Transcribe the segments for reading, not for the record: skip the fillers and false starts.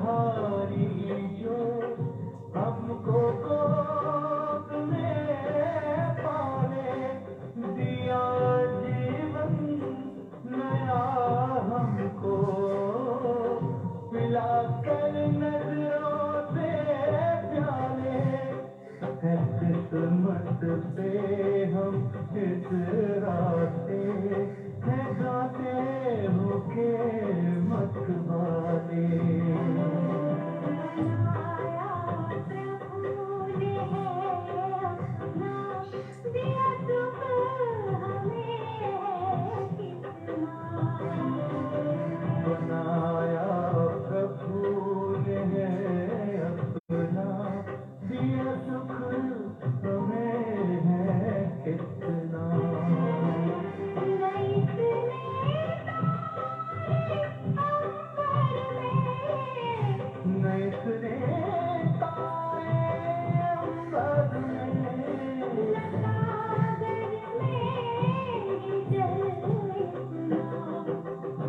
हारी जो हमको गोद में पाले, दिया जीवन नया हमको, पिला कर नजरों से प्याले, है किस्मत पे हम इस रास्ते है गाते हो के मत वाले। बनाया प्रभु ने है अपना, दिया सुख हमें है कितना। नैसरे तारे अंबर में,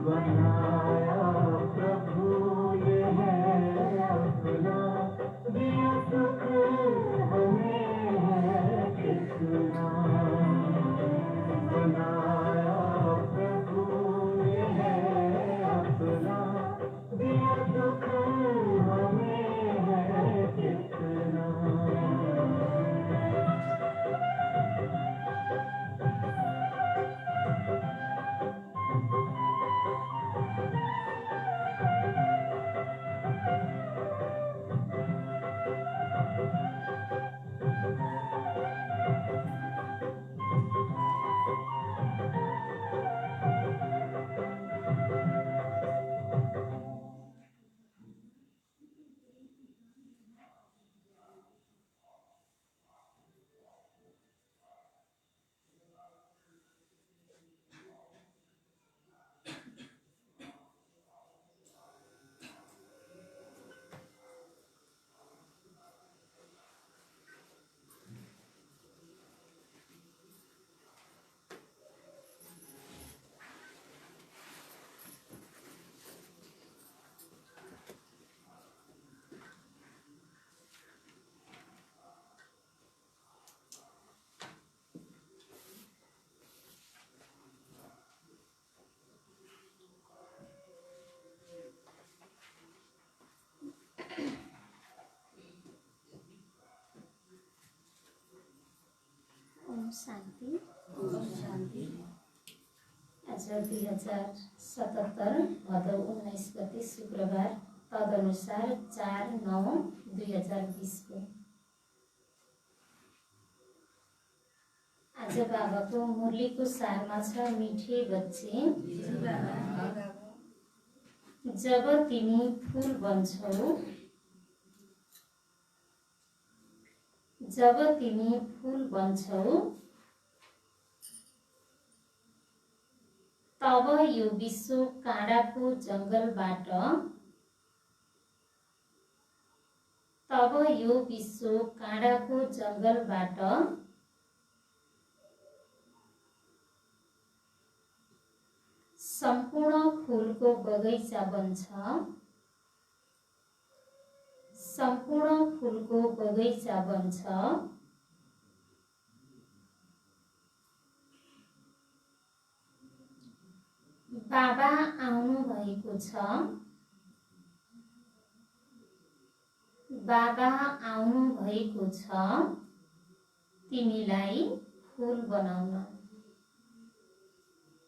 बनाया प्रभु ने है अपना, दिया सुख हमें है कितना। बनाया प्रभु ने है अपना, दिया सुख हमें है कितना। ओम शांति। आज 2077 भदौ 19 गते शुक्रबार, तदनुसार 4/9/2020 को। आज बाबाको मुरलीको सारमा छ, मिठे बच्चे जब तिमी फूल बन्छौ, जब तिमी फूल बन्छौ, तब यो विश्व काँडाको जङ्गलबाट, तब यो विश्व काँडाको जङ्गलबाट सम्पूर्ण फूलको बगैँचा बन्छ, सम्पूर्ण फूलको बगैँचा बन्छ। बाबा आउनु भएको छ, बाबा आउनु भएको छ, तिमीलाई फूल बनाउन,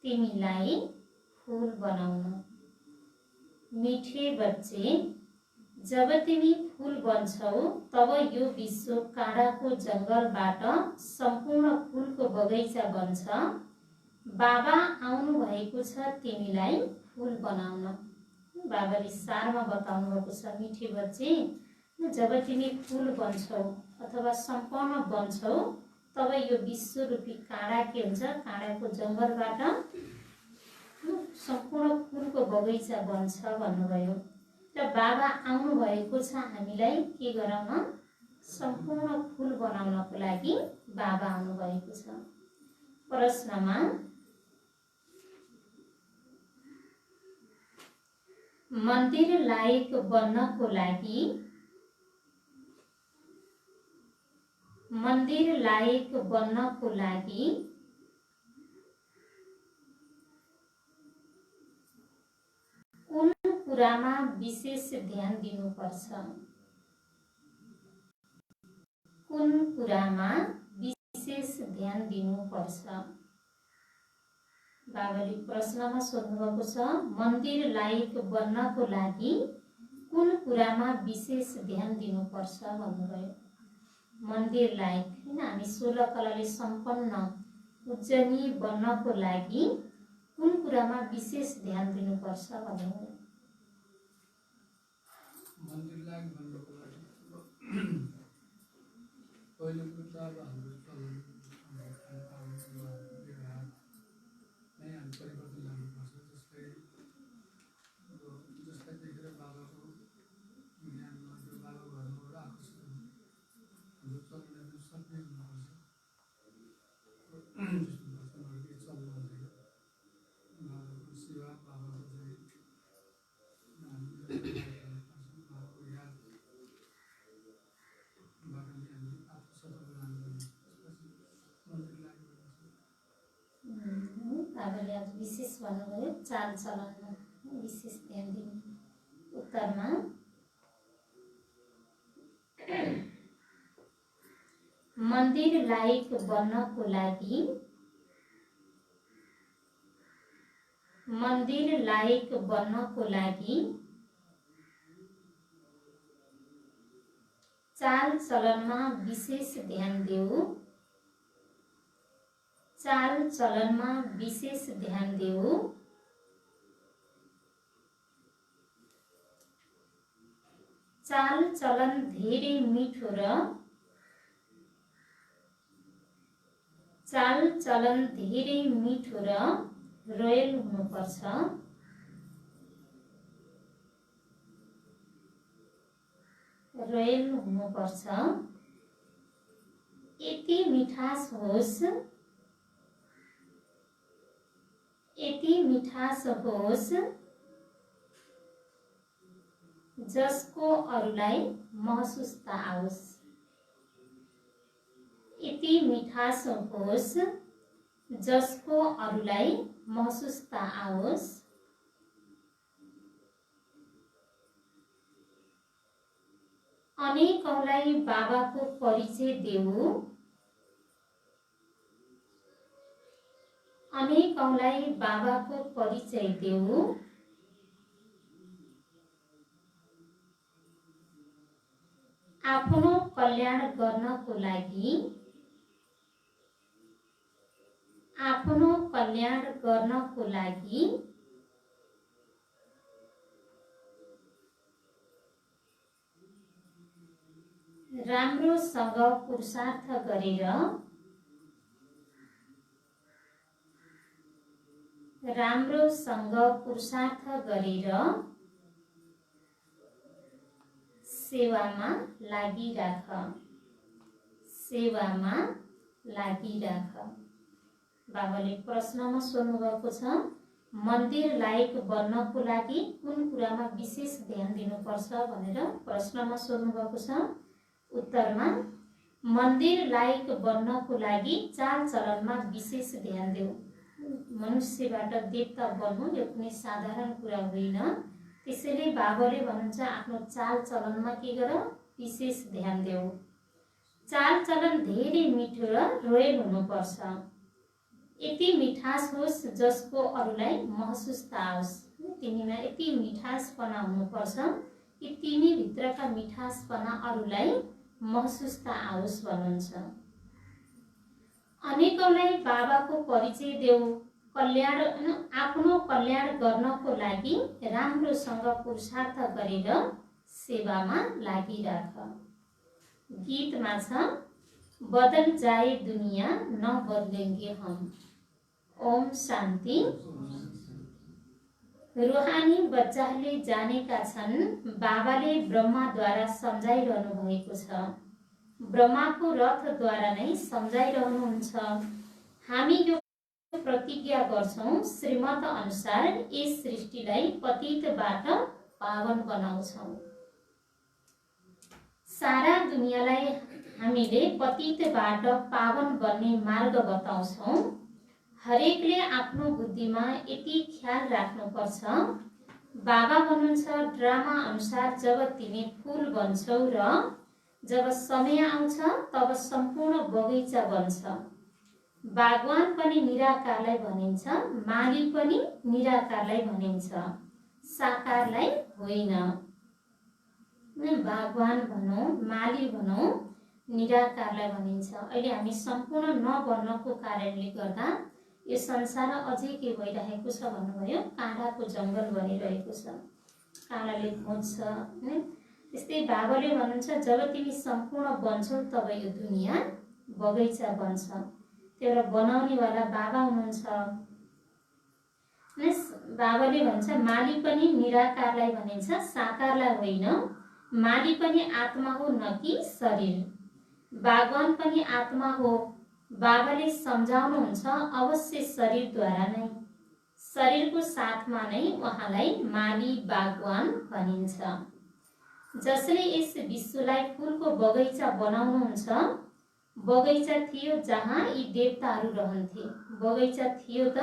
तिमीलाई फूल बनाउन। मिठे बच्चे जब तिमी फूल बन्छौ, तब यो विश्व काँडाको जङ्गलबाट सम्पूर्ण फूलको बगैँचा बन्छ। बाबा आउनु भएको छ, तिमीलाई फूल बनाउन। बाबाले सारमा बताउनु भएको छ, मिठे बच्चे जब तिमी फूल बन्छौ अथवा सम्पूर्ण बन्छौ, तब यो विश्व रूपी काँडा के हुन्छ, काँडाको जङ्गलबाट सम्पूर्ण फूलको बगैँचा बन्छ भन्नुभयो। र बाबा आउनु भएको छ हामीलाई के गराउन, सम्पूर्ण फूल बनाउनको लागि बाबा आउनु भएको छ। प्रश्नमा मन्दिर लायक बन्नको लागि मन्दिर लायक बन्नको लागि कुन कुरामा विशेष ध्यान दिनुपर्छ? कुन कुरामा विशेष ध्यान दिनुपर्छ? बाबाले प्रश्नमा सोध्नुभएको छ मन्दिर लायक बन्नको लागि कुन कुरामा विशेष ध्यान दिनुपर्छ भन्नुभयो। मन्दिर लायक हैन, हामी 16 कलाले सम्पन्न पूजनीय बन्नको लागि कुन कुरामा विशेष ध्यान दिनुपर्छ भन्नुभयो। मन्दिर लायक बन्नको लागि पहिलो कुरो त अब हाम्रो चलन व्यवहार नै हामी परिवर्तन ल्याउनुपर्छ। जसलाई देखेर बाबाको ज्ञानमा त्यो बाबाको घरबाट आकर्षित हुनु हाम्रो चलनहरू सक्रिय हुनुपर्छ। जस्तो भजनहरू के चल्नु हुँदैन, बाबाको सेवा, बाबाको चाहिँ बाबाको यादबाट नै हामी आत्मसात बनाउनु मन्दिर लायक बाबाले आज विशेष भन्नुभयो चाल चलनमा विशेष ध्यान दिनु। उत्तरमा मन्दिर लायक बन्नको लागि मन्दिर लायक बन्नको लागि चाल चलनमा विशेष ध्यान देऊ। चाल चलनमा विशेष ध्यान देऊ। चाल चलन धेरै मिठो र चाल चलन धेरै मिठो र रोयल हुनुपर्छ। रोयल हुनुपर्छ। यति मिठास होस्, यति मिठास होस् जसको अरूलाई महसुस त आओस्। यति मिठास होस् जसको अरूलाई महसुस त आओस्। अनेकौंलाई बाबाको परिचय देऊ। अनेकौंलाई बाबाको परिचय देऊ। आफ्नो कल्याण गर्नको लागि आफ्नो कल्याण गर्नको लागि राम्रोसँग पुरुषार्थ गरेर राम्रोसँग पुरुषार्थ गरेर सेवामा लागिराख। सेवामा लागिराख। बाबाले प्रश्नमा सोध्नुभएको छ मन्दिर लायक बन्नको लागि कुन कुरामा विशेष ध्यान दिनुपर्छ भनेर प्रश्नमा सोध्नुभएको छ। उत्तरमा मन्दिर लायक बन्नको लागि चाल चलनमा विशेष ध्यान देऊ। मनुष्यबाट देवता बन्नु यो कुनै साधारण कुरा होइन। त्यसैले बाबाले भन्नुहुन्छ आफ्नो चाल चलनमा के गर, विशेष ध्यान देऊ। चाल चलन धेरै मिठो र रोयल हुनुपर्छ। यति मिठास होस् जसको अरूलाई महसुस त आओस्। तिमीमा यति मिठासपना हुनुपर्छ कि तिमी भित्रका मिठासपना अरूलाई महसुस त आओस् भन्नुहुन्छ। अनेकौंलाई बाबाको परिचय देऊ। कल्याण आफ्नो कल्याण गर्नको लागि राम्रोसँग पुरुषार्थ गरेर सेवामा लागिराख। गीतमा छ बदल जाए दुनिया न बदलेंगे हम। ओम शान्ति। रूहानी बच्चाहरूले जानेका छन् बाबाले ब्रह्माद्वारा सम्झाइरहनु भएको छ। ब्रह्माको रथद्वारा नै सम्झाइरहनुहुन्छ। हामी यो प्रतिज्ञा गर्छौं श्रीमत अनुसार यस सृष्टिलाई पतितबाट पावन बनाउँछौँ। सारा दुनियाँलाई हामीले पतितबाट पावन बन्ने मार्ग बताउँछौँ। हरेकले आफ्नो बुद्धिमा यति ख्याल राख्नुपर्छ, बाबा भन्नुहुन्छ ड्रामा अनुसार जब तिमी फूल बन्छौ र जब समय आउँछ तब सम्पूर्ण बगैँचा बन्छ। बागवान पनि निराकारलाई भनिन्छ, माली पनि निराकारलाई भनिन्छ, साकारलाई होइन। बागवान भनौँ, माली भनौँ, निराकारलाई भनिन्छ। अहिले हामी सम्पूर्ण नबन्नको कारणले गर्दा यो संसार अझै के भइरहेको छ भन्नुभयो, काँडाको जङ्गल बनिरहेको छ, काँडाले खोज्छ हैन। त्यस्तै बाबाले भन्नुहुन्छ जब तिमी सम्पूर्ण बन्छौ तब यो दुनियाँ बगैँचा बन्छ। त्यो एउटा बनाउनेवाला बाबा हुनुहुन्छ। बाबाले भन्छ माली पनि निराकारलाई भनिन्छ, साकारलाई होइन। माली पनि आत्मा हो न कि शरीर। बागवान पनि आत्मा हो। बाबाले सम्झाउनुहुन्छ अवश्य शरीरद्वारा नै, शरीरको साथमा नै उहाँलाई माली बागवान भनिन्छ। जसले यस विश्वलाई फूलको बगैँचा बनाउनुहुन्छ, बगैँचा थियो जहाँ यी देवताहरू रहन्थे, बगैँचा थियो त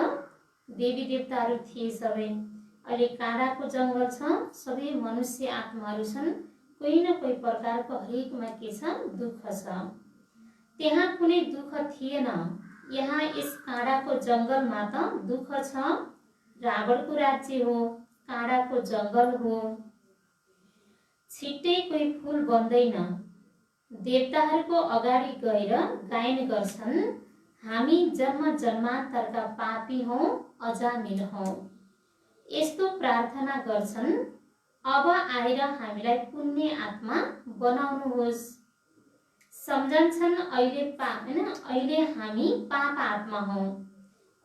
देवी देवताहरू थिए सबै। अहिले काँडाको जङ्गल छ, सबै मनुष्य आत्माहरू छन्, कोही न कोही प्रकारको हरेकमा के छ, दुःख छ। त्यहाँ कुनै दुःख थिएन, यहाँ यस काँडाको जङ्गलमा त दुःख छ। रावणको राज्य हो, काँडाको जङ्गल हो, छिट्टै कोही फूल बन्दैन। देवताहरूको अगाडि गएर गायन गर्छन्, हामी जन्म जन्मान्तरका पापी हौँ, अजामिल हौँ। यस्तो प्रार्थना गर्छन्, अब आएर हामीलाई पुण्य आत्मा बनाउनुहोस्। सम्झन्छन् अहिले हामी पाप आत्मा हौँ,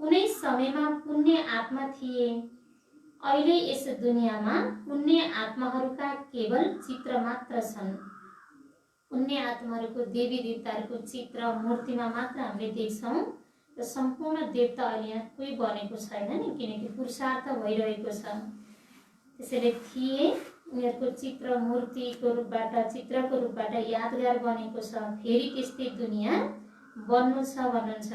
कुनै समयमा पुण्य आत्मा थिए। अहिले यस दुनियाँमा पुण्य आत्माहरूका केवल चित्र मात्र छन्। पुण्य आत्माहरूको देवी देवताहरूको चित्र मूर्तिमा मात्र हामीले देख्छौँ र सम्पूर्ण देवता अहिले कोही बनेको छैन नि, किनकि पुरुषार्थ भइरहेको छ। त्यसैले थिए उनीहरूको चित्र मूर्तिको रूपबाट, चित्रको रूपबाट यादगार बनेको छ। फेरि त्यस्तै दुनियाँ बन्नु छ भन्नुहुन्छ।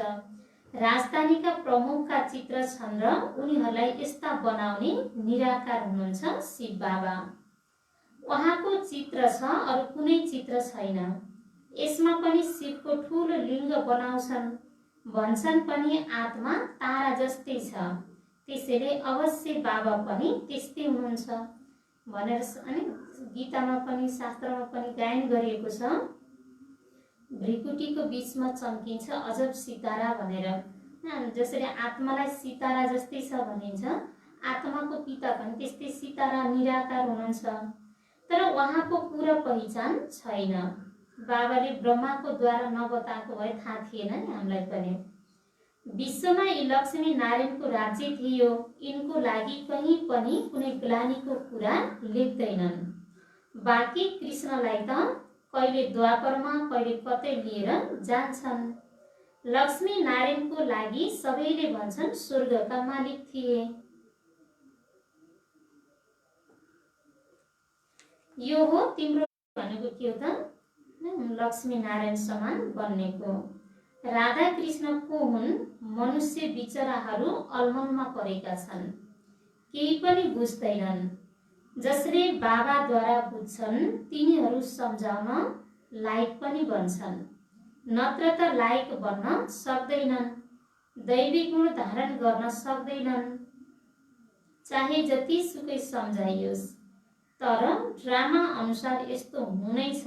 राजधानीका प्रमुखका चित्र छन् र उनीहरूलाई यस्ता बनाउने निराकार हुनुहुन्छ शिव बाबा। उहाँको चित्र छ, अरू कुनै चित्र छैन। यसमा पनि शिवको ठुलो लिङ्ग बनाउँछन्, भन्छन् पनि आत्मा तारा जस्तै छ, त्यसैले अवश्य बाबा पनि त्यस्तै हुनुहुन्छ भनेर अनि गीतामा पनि शास्त्रमा पनि गायन गरिएको छ। भ्रिकुटीको बीचमा चम्किन्छ अजब सितारा भनेर। जसरी आत्मालाई सितारा जस्तै छ भनिन्छ, आत्माको पिता पनि त्यस्तै सितारा निराकार हुनुहुन्छ। तर उहाँको पूरा पहिचान छैन। बाबाले ब्रह्माको द्वारा नबताएको भए थाहा थिएन नि हामीलाई पनि। विश्वमा यी लक्ष्मी नारायणको राज्य थियो, यिनको लागि कहीँ पनि कुनै ग्लानीको कुरा लेख्दैनन्। बाँकी कृष्णलाई त कहिले द्वापरमा कहिले कतै लिएर जान्छन्। लक्ष्मी नारायणको लागि सबैले भन्छन् स्वर्गका मालिक थिए। यो हो तिम्रो भनेको के हो त, लक्ष्मी नारायण समान बन्नेको। राधा कृष्ण को हुन्? मनुष्य बिचराहरू अलमनमा परेका छन्, केही पनि बुझ्दैनन्। जसले बाबाद्वारा बुझ्छन् तिनीहरू सम्झाउन लायक पनि बन्छन्, नत्र त लायक बन्न सक्दैनन्, दैवी गुण धारण गर्न सक्दैनन्, चाहे जति सुकै सम्झाइयोस्। तर ड्रामा अनुसार यस्तो हुनै छ।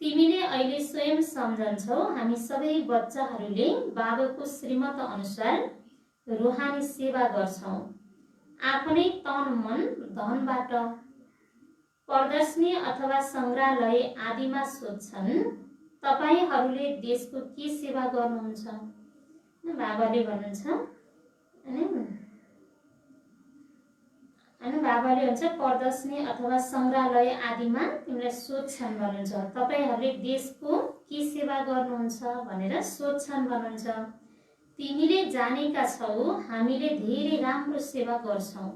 तिमीले अहिले स्वयं सम्झन्छौ हामी सबै बच्चाहरूले बाबाको श्रीमत अनुसार रूहानी सेवा गर्छौं, आफ्नै तन मन धनबाट। प्रदर्शनी अथवा संग्रहालय आदिमा सोध्छन् तपाईहरूले देशको के सेवा गर्नुहुन्छ? बाबाले भन्नुहुन्छ अनि बाबाले भन्छ प्रदर्शनी अथवा संग्रहालय आदिमा तिमीलाई सोध्छन् भन्नुहुन्छ, तपाईहरूले देशको के सेवा गर्नुहुन्छ भनेर सोध्छन् भन्नुहुन्छ। तिमीले जानेका छौ हामीले धेरै राम्रो सेवा गर्छौं,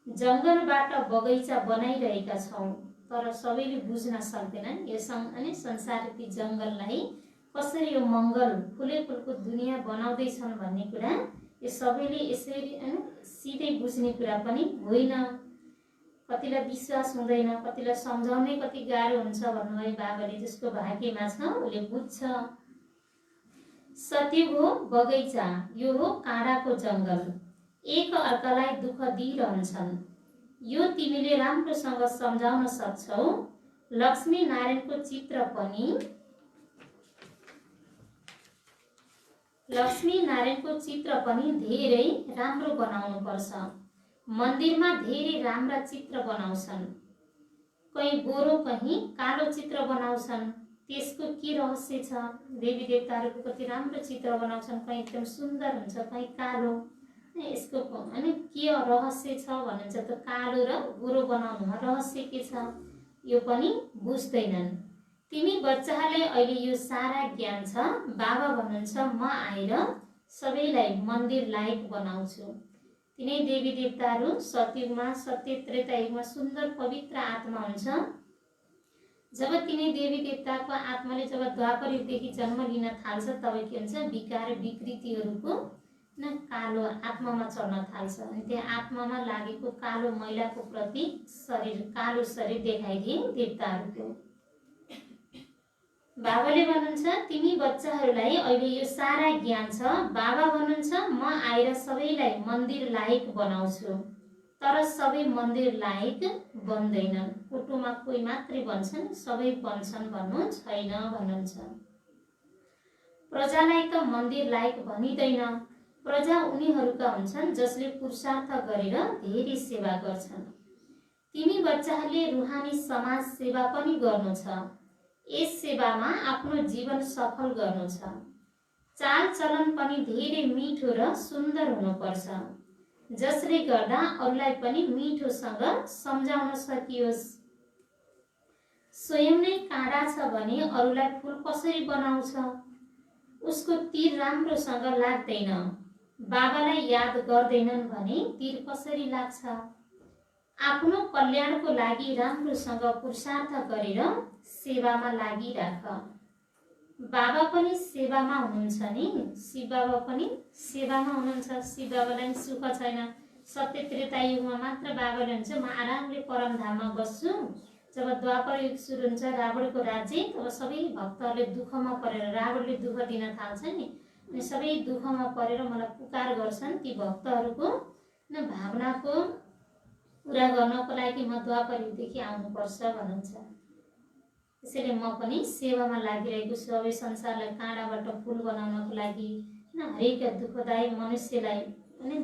जङ्गलबाट बगैँचा बनाइरहेका छौँ, तर सबैले बुझ्न सक्दैनन् यो संसारकी जङ्गललाई कसरी यो मङ्गल फुले फुलको दुनियाँ बनाउँदैछन् भन्ने कुरा यो सबैले यसरी सिधै बुझ्ने कुरा पनि होइन। कतिलाई विश्वास हुँदैन, कतिलाई सम्झाउने कति गाह्रो हुन्छ भन्नुभयो बाबाले। जसको भाग्यमा छ उसले बुझ्छ। सतयुग हो बगैँचा, यो हो काँडाको जङ्गल, एक अर्कालाई दुःख दिइरहन्छन्। यो तिमीले राम्रोसँग सम्झाउन सक्छौ। लक्ष्मी नारायणको चित्र पनि धेरै राम्रो बनाउनु पर्छ। मन्दिरमा धेरै राम्रा चित्र बनाउँछन्, कहीँ गोरो कहीँ कालो चित्र बनाउँछन्। त्यसको के रहस्य छ? देवी देवताहरूको कति राम्रो चित्र बनाउँछन्, कहीँ एकदम सुन्दर हुन्छ, कहीँ कालो। यसको के रहस्य छ भन्नुहुन्छ त कालो र गोरो बनाउनुमा रहस्य के छ यो पनि बुझ्दैनन्। तिमी बच्चाहरूले अहिले यो सारा ज्ञान छ। बाबा भन्नुहुन्छ म आएर सबैलाई मन्दिर लायक बनाउँछु। तिनै देवी देवताहरू सतयुगमा सत्य त्रेता युगमा सुन्दर पवित्र आत्मा हुन्छ। जब तिनै देवी देवताको आत्माले जब द्वापर युगदेखि जन्म लिन थाल्छ तब के हुन्छ? विकार विकृतिहरूको कालो आत्मामा चढ्न थाल्छ। अनि त्यहाँ आत्मामा लागेको कालो मैलाको प्रतीक शरीर, कालो शरीर देखाइदिए देवताहरूको। बाबाले भन्नुहुन्छ तिमी बच्चाहरूलाई अहिले यो सारा ज्ञान छ। बाबा भन्नुहुन्छ म आएर सबैलाई मन्दिर लायक बनाउँछु, तर सबै मन्दिर लायक बन्दैनन्। कुटुमा कोही मात्रै बन्छन्, सबै बन्छन् भन्नु छैन भन्नुहुन्छ। प्रजालाई त मन्दिर लायक भनिँदैन। प्रजा उनीहरूका हुन्छन् जसले पुरुषार्थ गरेर धेरै सेवा गर्छन्। तिमी बच्चाहरूले रुहानी समाज सेवा पनि गर्नु छ। यस सेवामा आफ्नो जीवन सफल गर्नु छ। चाल चलन पनि धेरै मिठो र सुन्दर हुनुपर्छ, जसले गर्दा अरूलाई पनि मिठोसँग सम्झाउन सकियोस्। स्वयं नै काँडा छ भने अरूलाई फुल कसरी बनाउँछ? उसको तीर राम्रोसँग लाग्दैन। बाबालाई याद गर्दैनन् भने तीर कसरी लाग्छ? आफ्नो कल्याणको लागि राम्रोसँग पुरुषार्थ गरेर सेवामा लागिराख। बाबा पनि सेवामा हुनुहुन्छ नि, शिव बाबा पनि सेवामा हुनुहुन्छ। शिव बाबालाई सुख छैन। सत्य त्रेता युगमा मात्र बाबाले हुन्छ म आरामले परमधाममा बस्छु। जब द्वापर युग सुरु हुन्छ रावणको राज्य, तब सबै भक्तहरूले दुःखमा परेर रावणले दुःख दिन थाल्छ नि, अनि सबै दुःखमा परेर मलाई पुकार गर्छन्। ती भक्तहरूको भावनाको पुरा गर्नको लागि म द्वापर युगदेखि आउनुपर्छ भन्नुहुन्छ। त्यसैले म पनि सेवामा लागिरहेको छु। अब संसारलाई काँडाबाट फुल बनाउनको लागि, हरेक दुःखदायी मनुष्यलाई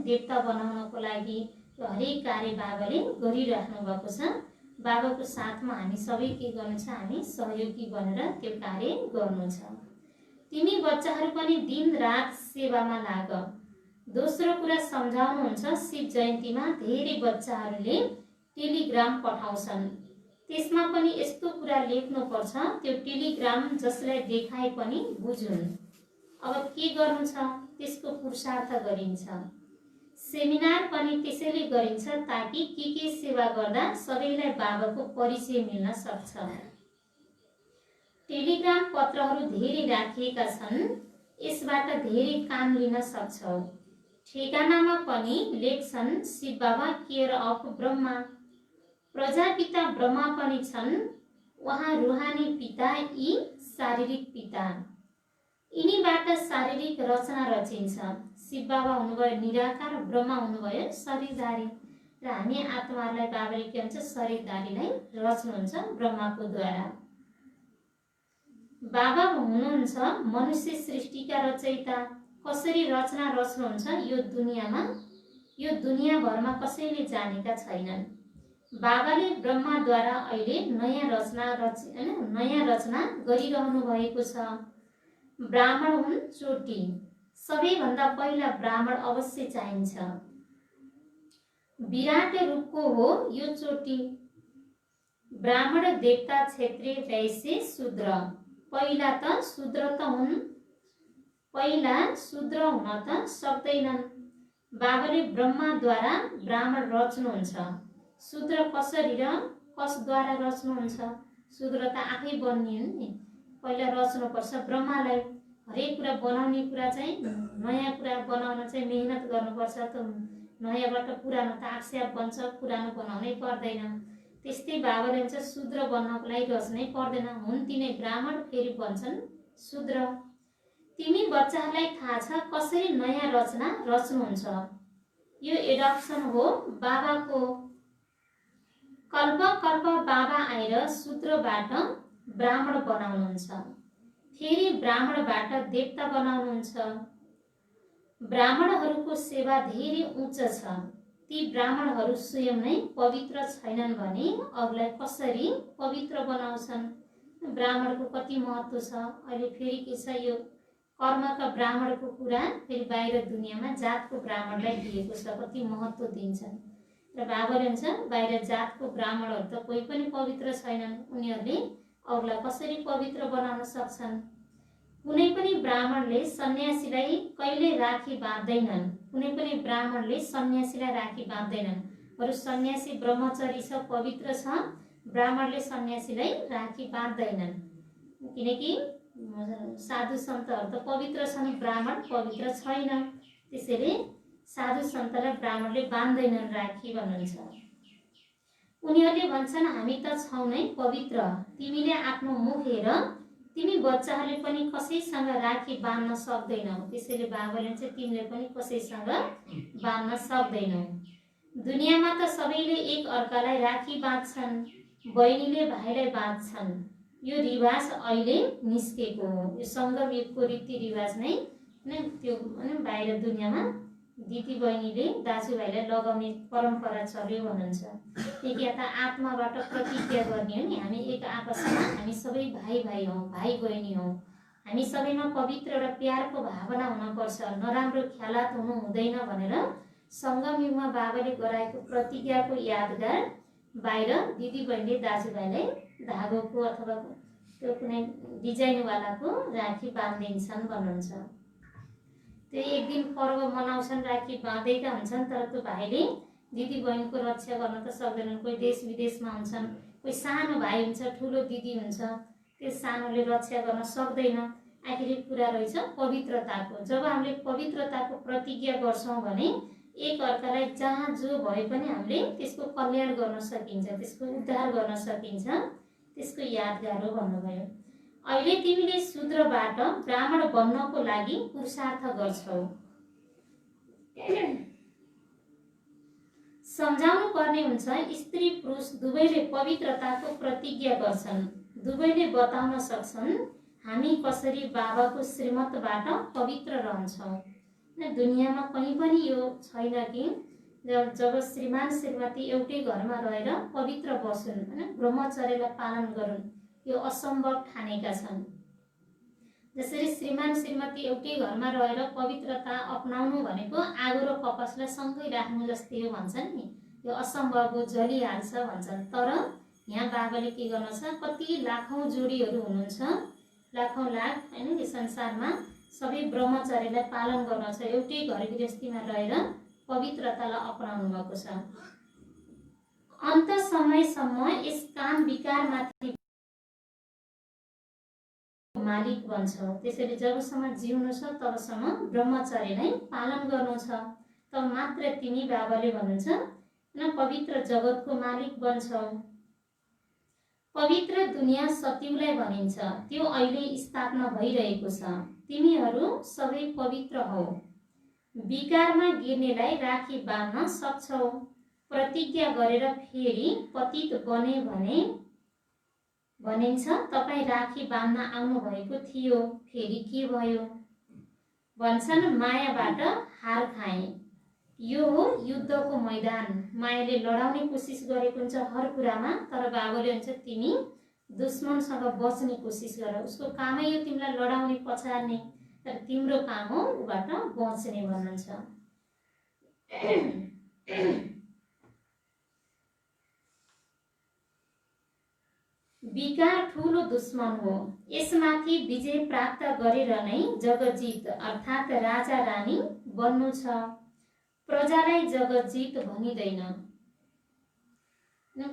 देवता बनाउनको लागि हरेक कार्य बाबाले गरिराख्नु भएको छ। बाबाको साथमा हामी सबै के गर्नु छ? हामी सहयोगी बनेर त्यो कार्य गर्नु छ। तिमी बच्चाहरू पनि दिन रात सेवामा लाग। दोस्रो कुरा सम्झाउनुहुन्छ, शिव जयन्तीमा धेरै बच्चाहरूले टेलिग्राम पठाउँछन्। त्यसमा पनि यस्तो कुरा लेख्नुपर्छ, त्यो टेलिग्राम जसलाई देखाए पनि बुझुन्। अब के गर्नु छ? त्यसको पुरुषार्थ गरिन्छ। सेमिनार पनि त्यसैले गरिन्छ ताकि के सेवा गर्दा सबैलाई बाबाको परिचय मिल्न सक्छ। टेलिग्राम पत्रहरू धेरै राखिएका छन्, यसबाट धेरै काम लिन सक्छौ। ठेगानामा पनि लेख्छन् शिव बाबा केयर अफ ब्रह्मा। प्रजापिता ब्रह्मा पनि छन्, उहाँ रुहानी पिता, यी शारीरिक पिता। यिनीबाट शारीरिक रचना रचिन्छ। शिव बाबा हुनुभयो निराकार, ब्रह्मा हुनुभयो शरीरधारी, र हामी आत्माहरूलाई बाबाले के भन्छ? शरीरधारीलाई रच्नुहुन्छ ब्रह्माको द्वारा। बाबा हुनुहुन्छ मनुष्य सृष्टिका रचयिता। कसरी रचना रच्नुहुन्छ यो दुनियाँभरमा कसैले जानेका छैनन्। बाबाले ब्रह्माद्वारा अहिले नयाँ रचना गरिरहनु भएको छ। ब्राह्मण हुन् चोटी, सबैभन्दा पहिला ब्राह्मण अवश्य चाहिन्छ। विराट रूपको हो यो चोटी। ब्राह्मण, देवता, क्षेत्रीय, वैश्य, शूद्र। पहिला शूद्र हुन त सक्दैनन्। बाबाले ब्रह्माद्वारा ब्राह्मण रच्नुहुन्छ। शूद्र कसरी र कसद्वारा रच्नुहुन्छ? शूद्र त आफै बनियो नि, पहिला रच्नुपर्छ ब्रह्मालाई। हरेक कुरा बनाउने कुरा चाहिँ नयाँ कुरा बनाउन चाहिँ मेहनत गर्नुपर्छ। त नयाँबाट पुरानो त आक्षेप बन्छ, पुरानो बनाउनै पर्दैन। त्यस्तै बाबाले भन्छ शूद्र बन्नको लागि रच्नै पर्दैन, हुन् तिनै ब्राह्मण फेरि बन्छन् शूद्र। तिमी बच्चाहरूलाई थाहा छ कसरी नयाँ रचना रच्नुहुन्छ। यो एडप्सन हो बाबाको। कल्प कल्प बाबा आएर शूद्रबाट ब्राह्मण बनाउनुहुन्छ, फेरि ब्राह्मणबाट देवता बनाउनुहुन्छ। ब्राह्मणहरूको सेवा धेरै उच्च छ। ती ब्राह्मणहरू स्वयं नै पवित्र छैनन् भने अरूलाई कसरी पवित्र बनाउँछन्? ब्राह्मणको कति महत्त्व छ। अहिले फेरि के छ, यो कर्मका ब्राह्मणको कुरा फेरि बाहिर दुनियाँमा जातको ब्राह्मणलाई दिएको छ, कति महत्त्व दिन्छन्। र बाबाले भन्छ बाहिर जातको ब्राह्मणहरू त कोही पनि पवित्र छैनन्, उनीहरूले अरूलाई कसरी पवित्र बनाउन सक्छन्? कुनै पनि ब्राह्मणले सन्यासीलाई कहिले राखी बाँध्दैनन्, कुनै पनि ब्राह्मणले सन्यासीलाई राखी बाँध्दैनन्। बरु सन्यासी ब्रह्मचारी छ, पवित्र छ, ब्राह्मणले सन्यासीलाई राखी बाँध्दैनन्, किनकि साधु सन्तहरू त पवित्र छन्, ब्राह्मण पवित्र छैन। त्यसैले साधु सन्तलाई ब्राह्मणले बाँध्दैनन् राखी भन्नुहुन्छ। उनीहरूले भन्छन् हामी त छौँ नै पवित्र, तिमीले आफ्नो मुख हेर, तिमी बच्चाहरूले पनि कसैसँग राखी बाँध्न सक्दैनौ। त्यसैले बाबाले चाहिँ तिमीले पनि कसैसँग बाँध्न सक्दैनौ। दुनियाँमा त सबैले एक अर्कालाई राखी बाँध्छन्, बहिनीले भाइलाई बाँध्छन्। यो रिवाज अहिले निस्केको हो, यो सङ्गम युगको रीतिरिवाज नै त्यो बाहिर दुनियाँमा दिदी बहिनीले दाजुभाइलाई लगाउने परम्परा चल्यो भन्नुहुन्छ। एक या त आत्माबाट प्रतिज्ञा गर्ने हो नि, हामी एक आपसमा हामी सबै भाइ भाइ हौँ, भाइ बहिनी हौँ, हामी सबैमा पवित्र र प्यारको भावना हुनुपर्छ, नराम्रो ख्यालात हुनु हुँदैन भनेर सङ्गम युगमा बाबाले गराएको प्रतिज्ञाको यादगार बाहिर दिदी बहिनीले दाजुभाइलाई धागोको अथवा त्यो कुनै डिजाइनवालाको राखी बाँधिदिन्छन् भन्नुहुन्छ। त्यो एक दिन पर्व मनाउँछन्, राखी बाँधेका हुन्छन्, तर त्यो भाइले दिदी बहिनीको रक्षा गर्न त सक्दैनन्। कोही देश विदेशमा हुन्छन्, कोही सानो भाइ हुन्छ, ठुलो दिदी हुन्छ, त्यो सानोले रक्षा गर्न सक्दैन। आखिरी कुरा रहेछ पवित्रताको। जब हामीले पवित्रताको प्रतिज्ञा गर्छौँ भने एक अर्कालाई जहाँ जो भए पनि हामीले त्यसको कल्याण गर्न सकिन्छ, त्यसको उद्धार गर्न सकिन्छ, त्यसको यादगार हो भन्नुभयो। अहिले तिमीले शूद्रबाट ब्राह्मण बन्नको लागि पुरुषार्थ गर्छौ। सम्झाउनु पर्ने हुन्छ स्त्री पुरुष दुवैले पवित्रताको प्रतिज्ञा गर्छन्, दुवैले बताउन सक्छन् हामी कसरी बाबाको श्रीमतबाट पवित्र रहन्छौँ। दुनियाँमा कहीँ पनि यो छैन कि जब श्रीमान श्रीमती एउटै घरमा रहेर पवित्र बसुन्, होइन, ब्रह्मचर्यलाई पालन गरून्, यो असम्भव ठानेका छन्। जसरी श्रीमान श्रीमती एउटै घरमा रहेर पवित्रता अपनाउनु भनेको आगो र कपसलाई सँगै राख्नु जस्तै हो भन्छन् नि, यो असम्भव हो, जलिहाल्छ भन्छन्। तर यहाँ बाबाले के गर्न छ, कति लाखौँ जोडीहरू हुनुहुन्छ, लाखौँ लाख, होइन, यो संसारमा सबै ब्रह्मचर्यलाई पालन गर्न छ, एउटै घर गृहस्थीमा रहेर पवित्रतालाई अपनाउनु भएको छ। अन्त समयसम्म यस काम विकारमाथि मालिक बन्छौ। त्यसैले जबसम्म जिउनु छ तबसम्म ब्रह्मचर्यलाई पालन गर्नु छ, तब मात्र तिमी बाबाले भन्नुहुन्छ न पवित्र जगतको मालिक बन्छौ। पवित्र दुनियाँ सत्युलाई भनिन्छ, त्यो अहिले स्थापना भइरहेको छ। तिमीहरू सबै पवित्र हौ। विकारमा गिर्नेलाई राखी बाँध्न सक्छौ। प्रतिज्ञा गरेर फेरि पतित बने भने भनिन्छ तपाईँ राखी बाँध्न आउनु भएको थियो, फेरि के भयो? भन्छन् मायाबाट हार खाए। यो हो युद्धको मैदान। मायाले लडाउने कोसिस गरेको हुन्छ हर कुरामा, तर बाबुले भन्छ तिमी दुश्मनसँग बच्ने कोसिस गर। उसको कामै हो तिमीलाई लडाउने, पछार्ने, तर तिम्रो काम हो उबाट बच्ने भन्नुहुन्छ। विकार ठूलो दुश्मन हो। यसमाथि विजय प्राप्त गरेर नै जगजित अर्थात् राजा रानी बन्नु छ। प्रजालाई जगत जित भनिँदैन।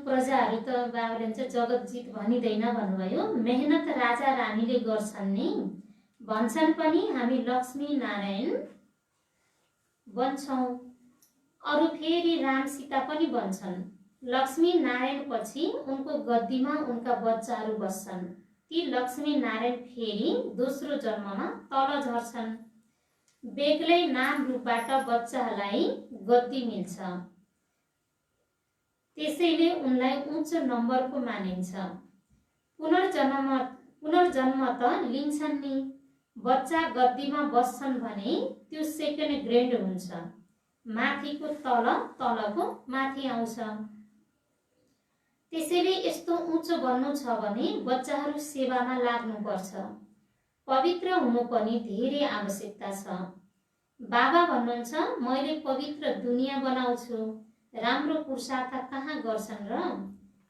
प्रजाहरू त बाबाले भन्छ जगत जित भनिँदैन भन्नुभयो। मेहनत राजा रानीले गर्छन् नि, भन्छन् पनि हामी लक्ष्मी नारायण बन्छौँ। अरू फेरि राम सीता पनि भन्छन्। लक्ष्मी नारायण पछि उनको गद्दीमा उनका बच्चाहरू बस्छन्। ती लक्ष्मी नारायण फेरि दोस्रो जन्ममा तल झर्छन्। बेग्लै नाम रूपबाट बच्चालाई गद्दी मिल्छ, त्यसैले उनलाई उच्च नम्बरको मानिन्छ। पुनर्जन्म त लिन्छन् नि। बच्चा गद्दीमा बस्छन् भने त्यो सेकेन्ड ग्रेड हुन्छ, माथिको तल, तलको माथि आउँछ। त्यसैले यस्तो उच्च बन्नु छ भने बच्चाहरू सेवामा लाग्नुपर्छ। पवित्र हुनु पनि धेरै आवश्यकता छ। बाबा भन्नुहुन्छ मैले पवित्र दुनियाँ बनाउँछु, राम्रो पुरुषार्थ कहाँ गर्छन् र?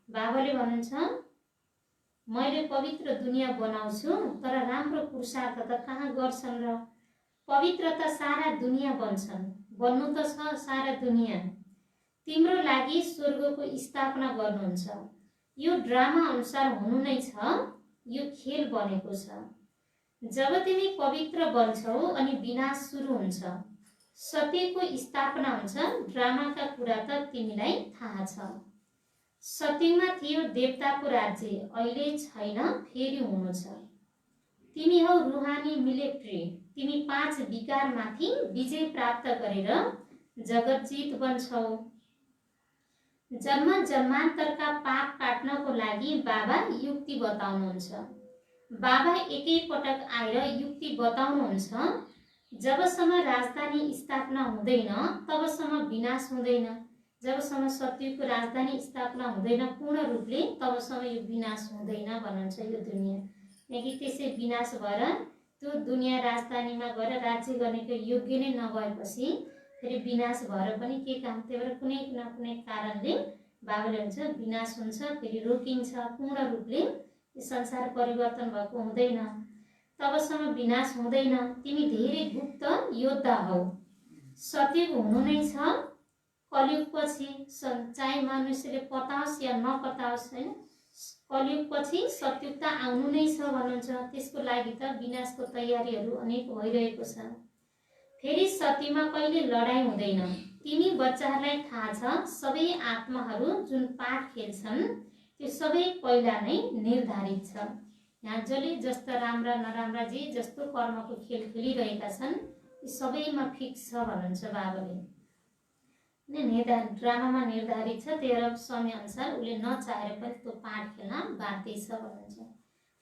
बाबाले भन्नुहुन्छ मैले पवित्र दुनियाँ बनाउँछु तर राम्रो पुरुषार्थ त कहाँ गर्छन् र? पवित्र त सारा दुनियाँ बन्छन्, बन्नु त छ सारा दुनियाँ। तिम्रो लागि स्वर्गको स्थापना गर्नुहुन्छ। यो ड्रामा अनुसार हुनु नै छ, यो खेल बनेको छ। जब तिमी पवित्र बन्छौ अनि विनाश सुरु हुन्छ, सत्यको स्थापना हुन्छ। ड्रामाका कुरा त तिमीलाई थाहा छ। सत्यमा थियो देवताको राज्य, अहिले छैन, फेरि हुनु छ। तिमी हौ रुहानी मिलिट्री। तिमी 5 विकारमाथि विजय प्राप्त गरेर जगतजित बन्छौ। जन्म जन्मान्तरका पाप काट्नको लागि बाबा युक्ति बताउनुहुन्छ। बाबा एकैपटक आएर युक्ति बताउनुहुन्छ। जबसम्म राजधानी स्थापना हुँदैन तबसम्म विनाश हुँदैन। जबसम्म सत्यको राजधानी स्थापना हुँदैन पूर्ण रूपले तबसम्म यो विनाश हुँदैन भन्नुहुन्छ यो दुनियाँ। किनकि त्यसै विनाश भएर त्यो दुनियाँ राजधानीमा गएर राज्य गर्नेको योग्य नै नभएपछि फेरि विनाश भएर पनि के काम। त्यही भएर कुनै न कुनै कारणले बाबाले भन्छ विनाश हुन्छ, फेरि रोकिन्छ। पूर्ण रूपले यो संसार परिवर्तन भएको हुँदैन, तबसम्म विनाश हुँदैन। तिमी धेरै गुप्त योद्धा हौ। सत्यको हुनु नै छ। कलियुग पछि चाहे मनुष्यले पताओस् या नपताओस्, होइन, कलियुग पछि सत्युगता आउनु नै छ भन्नुहुन्छ। त्यसको लागि त विनाशको तयारीहरू अनेक भइरहेको छ। फेरि सत्यमा कहिले लडाईँ हुँदैन। तिमी बच्चाहरूलाई थाहा छ सबै आत्माहरू जुन पाठ खेल्छन् त्यो सबै पहिला नै निर्धारित छ। यहाँ जसले जस्ता राम्रा नराम्रा जे जस्तो कर्मको खेल खेलिरहेका छन् यो सबैमा फिक्स छ भन्नुहुन्छ बाबाले। ड्रामामा निर्धारित छ। तेह्र समय अनुसार उसले नचाहेर पनि त्यो पाठ खेल्न बाध्य छ भन्नुहुन्छ।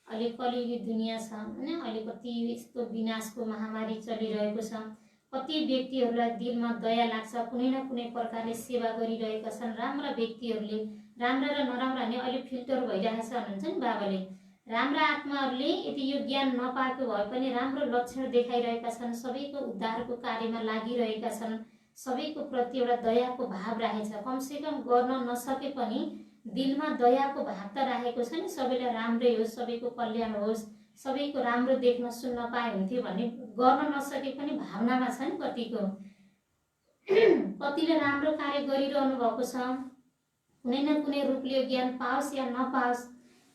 अहिले कलियुगी दुनियाँ छ, होइन, अहिले कति यस्तो विनाशको महामारी चलिरहेको छ। कति व्यक्तिहरूलाई दिलमा दया लाग्छ, कुनै न कुनै प्रकारले सेवा गरिरहेका छन्। राम्रा व्यक्तिहरूले राम्रा र नराम्रा नि अहिले फिल्टर भइरहेछ भन्नुहुन्छ नि बाबाले। राम्रा आत्माहरूले यदि यो ज्ञान नपाएको भए पनि राम्रो लक्षण देखाइरहेका छन्, सबैको उद्धारको कार्यमा लागिरहेका छन्, सबैको प्रति एउटा दयाको भाव राखेछ। कमसेकम गर्न नसके पनि दिलमा दयाको भाव त राखेको छ नि। सबैलाई राम्रै होस्, सबैको कल्याण होस्, सबैको राम्रो देख्न सुन्न पाए हुन्थ्यो भन्ने गर्न नसके पनि भावनामा छ नि कतिको। कतिले राम्रो कार्य गरिरहनु भएको छ, कुनै न कुनै रूपले ज्ञान पाओस् या नपाओस्।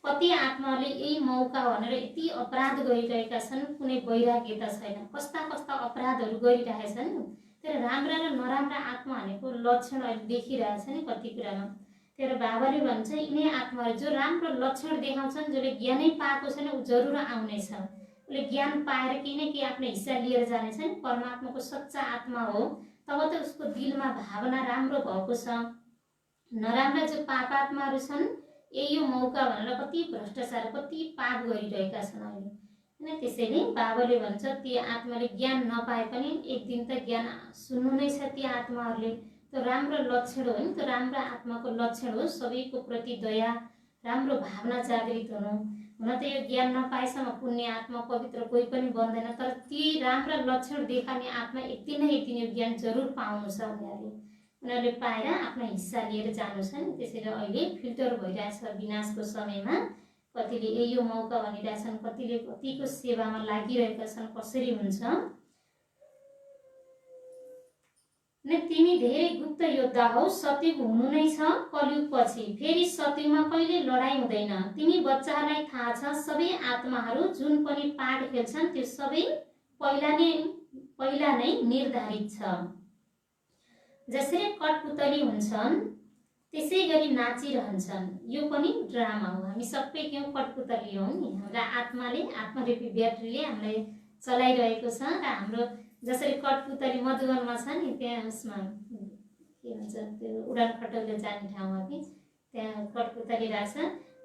कति आत्माहरूले यही मौका भनेर यति अपराध गरिरहेका छन्, कुनै वैराग्यता छैन। कस्ता कस्ता अपराधहरू गरिरहेछन्। तर राम्रा र नराम्रा आत्मा भनेको लक्षण अहिले देखिरहेछ नि कति कुरामा। तर बाबाले भन्छ यिनै आत्माहरू जो राम्रो लक्षण देखाउँछन्, जसले ज्ञानै पाएको छैन ऊ जरुर आउनेछ। उसले ज्ञान पाएर केही न केही आफ्नो हिस्सा लिएर जानेछ नि। परमात्माको सच्चा आत्मा हो तब त उसको दिलमा भावना राम्रो भएको छ। नराम्रा जो पापात्माहरू छन् यही यो मौका भनेर कति भ्रष्टाचार, कति पाप गरिरहेका छन् अहिले, होइन। त्यसैले बाबाले भन्छ ती आत्माले ज्ञान नपाए पनि एक दिन त ज्ञान सुन्नु नै छ ती आत्माहरूले। त्यो राम्रो लक्षण हो नि, त्यो राम्रो आत्माको लक्षण हो सबैको प्रति दया, राम्रो भावना जागृत हुनु। हुन त यो ज्ञान नपाएसम्म पुण्य आत्मा पवित्र कोही पनि बन्दैन, तर ती राम्रा लक्षण देखाउने आत्मा एक दिन न एक दिन यो ज्ञान जरुर पाउनु छ उनीहरूले पाएर आफ्नो हिस्सा लिएर जानु छ नि। त्यसैले अहिले फिल्टर भइरहेछ विनाशको समयमा। कतिले यो मौका भनिरहेछन्, कतिले कतिको सेवामा लागिरहेका छन्। कसरी हुन्छ ने तिमी धेरै गुप्त योद्धा हौ, सत्युग हुनु नै छ कलियुग पछि, फेरि सत्युगमा कहिले लडाई हुँदैन। तिमी बच्चाहरूलाई थाहा छ सबै आत्माहरू जुन पनि पाठ खेल्छन् त्यो सबै पहिला नै निर्धारित छ। जसरी कठपुतली हुन्छन् त्यसै गरी नाचिरहन्छन्। यो पनि ड्रामा हो, हामी सबै के हौ कठपुतली हौ नि। हाम्रा आत्माले आत्मरूपी ब्याट्रीले हामीलाई चलाइरहेको छ र हाम्रो जसरी कठपुतली मधुवनमा छ नि, त्यहाँ उसमा के भन्छ त्यो उडान खटोले जाने ठाउँमा कि त्यहाँ कठपुतली राख्छ,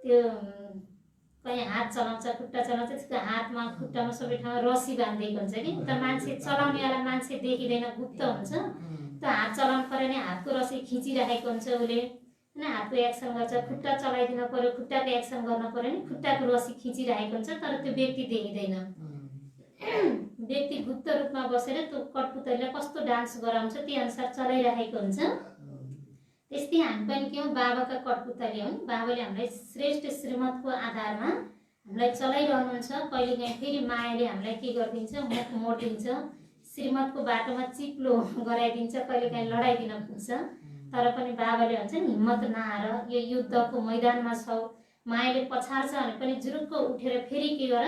त्यो कहीँ हात चलाउँछ खुट्टा चलाउँछ, त्यसको हातमा खुट्टामा सबै ठाउँमा रसी बाँधिदिएको हुन्छ कि, त मान्छे चलाउनेवाला मान्छे देखिँदैन, गुप्त हुन्छ। त्यो हात चलाउनु पऱ्यो भने हातको रसी खिचिराखेको हुन्छ उसले होइन, हातको एक्सन गर्छ, खुट्टा चलाइदिनु पऱ्यो खुट्टाको एक्सन गर्नु पऱ्यो भने खुट्टाको रसी खिचिराखेको हुन्छ, तर त्यो व्यक्ति देखिँदैन। व्यक्ति गुप्त रूपमा बसेर त्यो कठपुतलीलाई कस्तो डान्स गराउँछ त्यही अनुसार चलाइराखेको हुन्छ। त्यस्तै हामी पनि के हौ बाबाका कठपुतली हौ। बाबाले हामीलाई श्रेष्ठ श्रीमतको आधारमा हामीलाई चलाइरहनुहुन्छ। कहिलेकाहीँ फेरि मायाले हामीलाई के गरिदिन्छ, मुख मोडिदिन्छ, श्रीमतको बाटोमा चिप्लो गराइदिन्छ, कहिलेकाहीँ लडाइदिन पुग्छ। तर पनि बाबाले भन्छ नि हिम्मत नहार, यो युद्धको मैदानमा छौ, मायाले पछाड्छ भने पनि जुरुक्क उठेर फेरि के गर,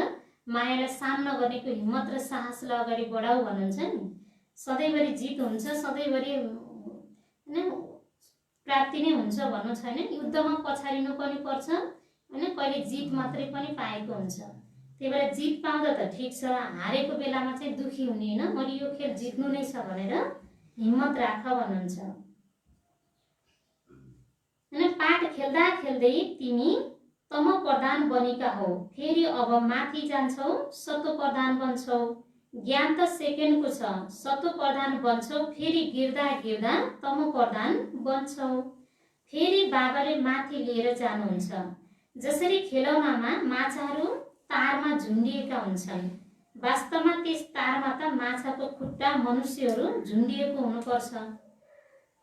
मायालाई सामना गर्नेको हिम्मत र साहसलाई अगाडि बढाऊ भन्नुहुन्छ नि। सधैँभरि जित हुन्छ, सधैँभरि होइन प्राप्ति नै हुन्छ भन्नु छैन। युद्धमा पछाडिनु पनि पर्छ होइन, कहिले जित मात्रै पनि पाएको हुन्छ। त्यही भएर जित पाउँदा त ठिक छ, हारेको बेलामा चाहिँ दुखी हुने होइन, मैले यो खेल जित्नु नै छ भनेर हिम्मत राख भन्नुहुन्छ होइन। पाठ खेल्दा खेल्दै तिमी तम प्रधान बनेका हौ, फेरि अब माथि जान्छौ सतो प्रधान बन्छौ। ज्ञान त सेकेन्डको छ, सतो प्रधान बन्छौ, फेरि गिर्दा गिर्दा तम प्रधान बन्छौ। फेरि बाबाले माथि लिएर जानुहुन्छ। जसरी खेलौनामा माछाहरू तारमा झुन्डिएका हुन्छन्, वास्तवमा त्यस तारमा त माछाको खुट्टा मनुष्यहरू झुन्डिएको हुनुपर्छ।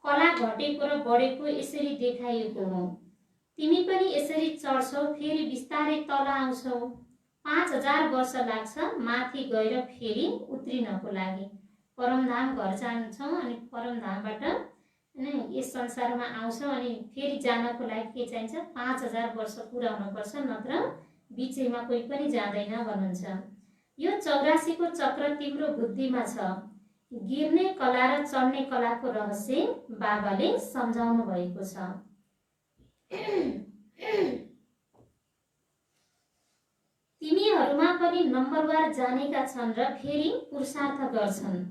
कला घटेको र बढेको यसरी देखाइएको हो। तिमी पनि यसरी चढ्छौ, फेरि बिस्तारै तल आउँछौ। 5000 वर्ष लाग्छ माथि गएर फेरि उत्रिनको लागि। परमधाम घर जान्छौँ अनि परमधामबाट होइन यस संसारमा आउँछौँ अनि फेरि जानको लागि के चाहिन्छ, 5000 वर्ष पुरा हुनुपर्छ, नत्र बिचैमा कोही पनि जाँदैन भन्नुहुन्छ। यो 84 को चक्र तिम्रो बुद्धिमा छ। गिर्ने कला र चढ्ने कलाको रहस्य बाबाले सम्झाउनु भएको छ। तिमीहरूमा पनि नम्बरवार जानेका छन् र फेरि पुरुषार्थ गर्छन्।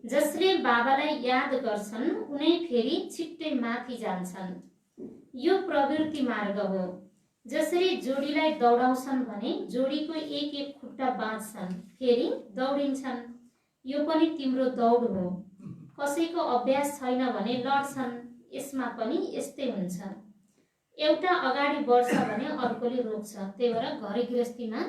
जसले बाबालाई याद गर्छन् उनै फेरि छिट्टै माथि जान्छन्। यो प्रवृत्ति मार्ग हो। जसरी जोडीलाई दौडाउँछन् भने जोडीको एक एक खुट्टा बाँच्छन्, फेरि दौडिन्छन्। यो पनि तिम्रो दौड हो। कसैको अभ्यास छैन भने लड्छन्, यसमा पनि यस्तै हुन्छ। एउटा अगाडि बढ्छ भने अर्कोले रोक्छ। त्यही भएर घर गृहस्थीमा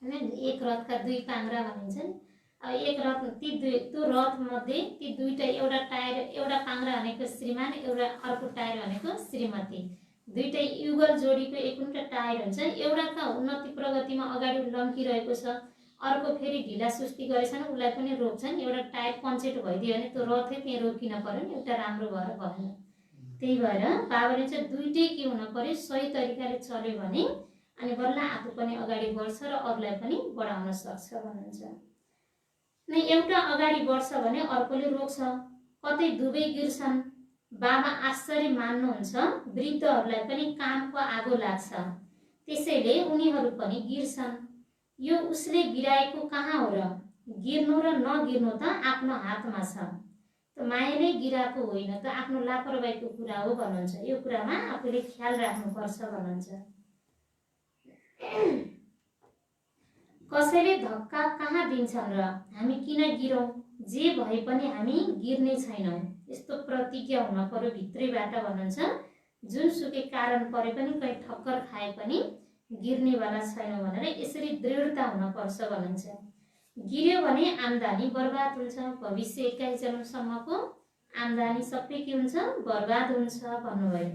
होइन एक रथका दुई पाङ्ग्रा भनिन्छ नि। अब एक रथ त्यो रथ मध्ये ती दुईटा, एउटा टायर एउटा पाङ्ग्रा भनेको श्रीमान, एउटा अर्को टायर भनेको श्रीमती, दुईटै युगल जोडीको एकउन्टा टायर हुन्छ। एउटा त उन्नति प्रगतिमा अगाडि लम्किरहेको छ, अर्को फेरि ढिला सुस्ती गरेछन् उसलाई पनि रोक्छन्। एउटा टायर पञ्चेट भइदियो भने त्यो रथै त्यहाँ रोकिन पर्यो नि, एउटा राम्रो भएर भएन। त्यही भएर बाबाले चाहिँ दुईटै के हुन पर्यो, सही तरिकाले चल्यो भने अनि बल्ल आफू पनि अगाडि बढ्छ र अरूलाई पनि बढाउन सक्छ भन्नुहुन्छ। नै एउटा अगाडि बढ्छ भने अर्कोले रोक्छ, कतै दुवै गिर्छन्। बाबा आश्चर्य मान्नुहुन्छ, वृद्धहरूलाई पनि कामको आगो लाग्छ, त्यसैले उनीहरू पनि गिर्छन्। यो उसले गिराएको कहाँ हो र, गिर्नु र नगिर्नु त आफ्नो हातमा छ। त मायाले गिराएको होइन, त आफ्नो लापरवाहीको कुरा हो भन्नुहुन्छ। यो कुरामा आफूले ख्याल राख्नुपर्छ भन्नुहुन्छ। कसैले धक्का कहाँ दिन्छन् र हामी किन गिरौँ, जे भए पनि हामी गिर्ने छैनौँ, यस्तो प्रतिज्ञा हुन पर्यो भित्रैबाट भन्नुहुन्छ। जुनसुकै कारण परे पनि कहीँ ठक्कर खाए पनि गिर्नेवाला छैनौँ भनेर यसरी दृढता हुनपर्छ भन्नुहुन्छ। गिर्यो भने आम्दानी बर्बाद हुन्छ, भविष्य 21 जन्मसम्मको आम्दानी सबै के हुन्छ, बर्बाद हुन्छ भन्नुभयो।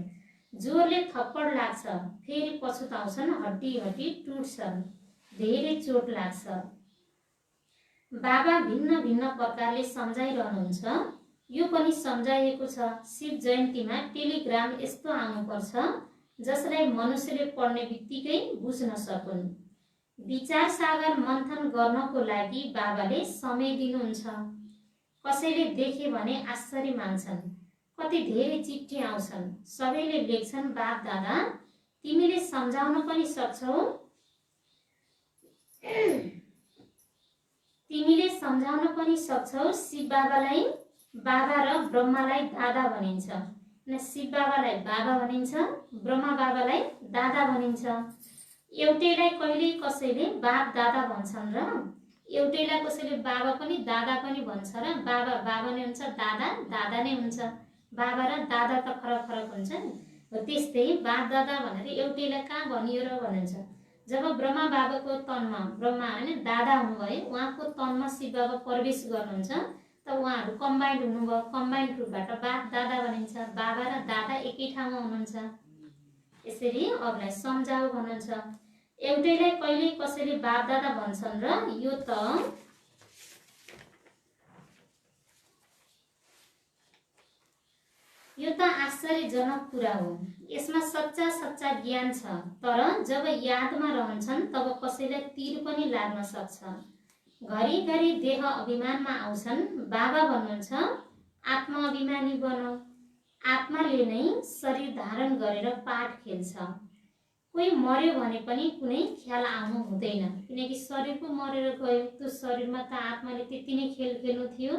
जोरले थप्पड लाग्छ, फेरि पछुताउँछन्, हड्डी हड्डी टुट्छन्, धेरै चोट लाग्छ। बाबा भिन्न भिन्न प्रकारले सम्झाइरहनुहुन्छ। यो पनि सम्झाइएको छ। शिव जयन्तीमा टेलिग्राम यस्तो आउनुपर्छ जसलाई मनुष्यले पढ्ने बित्तिकै बुझ्न सकुन्। विचार सागर मन्थन गर्नको लागि बाबाले समय दिनुहुन्छ। कसैले देखे भने आश्चर्य मान्छन्। कति धेरै चिठी आउँछन्। सबैले लेख्छन्, बाप दादा तिमीले सम्झाउन पनि सक्छौ, तिमीले सम्झाउन पनि सक्छौ। शिव बाबालाई बाबा र ब्रह्मालाई दादा भनिन्छ। शिव बाबालाई बाबा भनिन्छ, ब्रह्मा बाबालाई दादा भनिन्छ। एउटैलाई कहिले कसैले बाप दादा भन्छन् र एउटैलाई कसैले बाबा पनि दादा पनि भन्छ र बाबा बाबा नै हुन्छ, दादा दादा नै हुन्छ। बाबा र दादा त फरक फरक हुन्छ नि। त्यस्तै बाप दादा भनेर एउटैलाई कहाँ भनियो र भनिन्छ। जब ब्रह्मा बाबाको तनमा ब्रह्मा हैन दादा हुनुभयो, उहाँको तनमा शिव बाबा प्रवेश गर्नुहुन्छ, त उहाँहरू कम्बाइन्ड हुनुभयो। कम्बाइन्ड रूपबाट बाप दादा भनिन्छ। बाबा र दादा एकै ठाउँमा हुनुहुन्छ। यसरी अरूलाई सम्झाऊ भन्नुहुन्छ। एउटैलाई कहिले कसैले बाप दादा भन्छन् र यो त आश्चर्यजनक कुरा हो। यसमा सच्चा सच्चा ज्ञान छ। तर जब यादमा रहन्छन् तब कसैलाई तीर पनि लाग्न सक्छ। घरिघरि देह अभिमानमा आउँछन्। बाबा भन्नुहुन्छ, आत्मा अभिमानी बनौ। आत्माले नै शरीर धारण गरेर पाठ खेल्छ। कोही मर्यो भने पनि कुनै ख्याल आउनु हुँदैन, किनकि शरीर पो मरेर गयो। त्यो शरीरमा त आत्माले त्यति नै खेल खेल्नु थियो।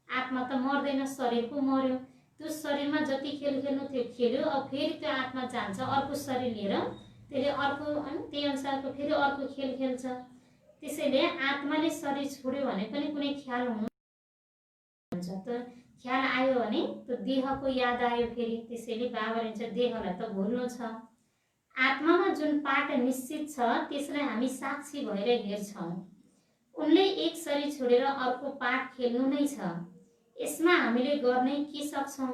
आत्मा त मर्दैन, शरीर पो मर्यो। त्यो शरीरमा जति खेल खेल्नु थियो खेल्यो। अब फेरि त्यो आत्मा जान्छ अर्को शरीर लिएर, त्यसले अर्को त्यही अनुसारको फेरि अर्को खेल खेल्छ। त्यसैले आत्माले शरीर छोड्यो भने पनि कुनै ख्याल हुनु हुन्छ। त ख्याल आयो भने त्यो देहको याद आयो फेरि। त्यसैले बाबाले भन्छ देहलाई त भुल्नु छ। आत्मामा जुन पाठ निश्चित छ त्यसलाई हामी साक्षी भएर हेर्छौँ। उनले एक शरीर छोडेर अर्को पाठ खेल्नु नै छ। यसमा हामीले गर्नै के सक्छौँ?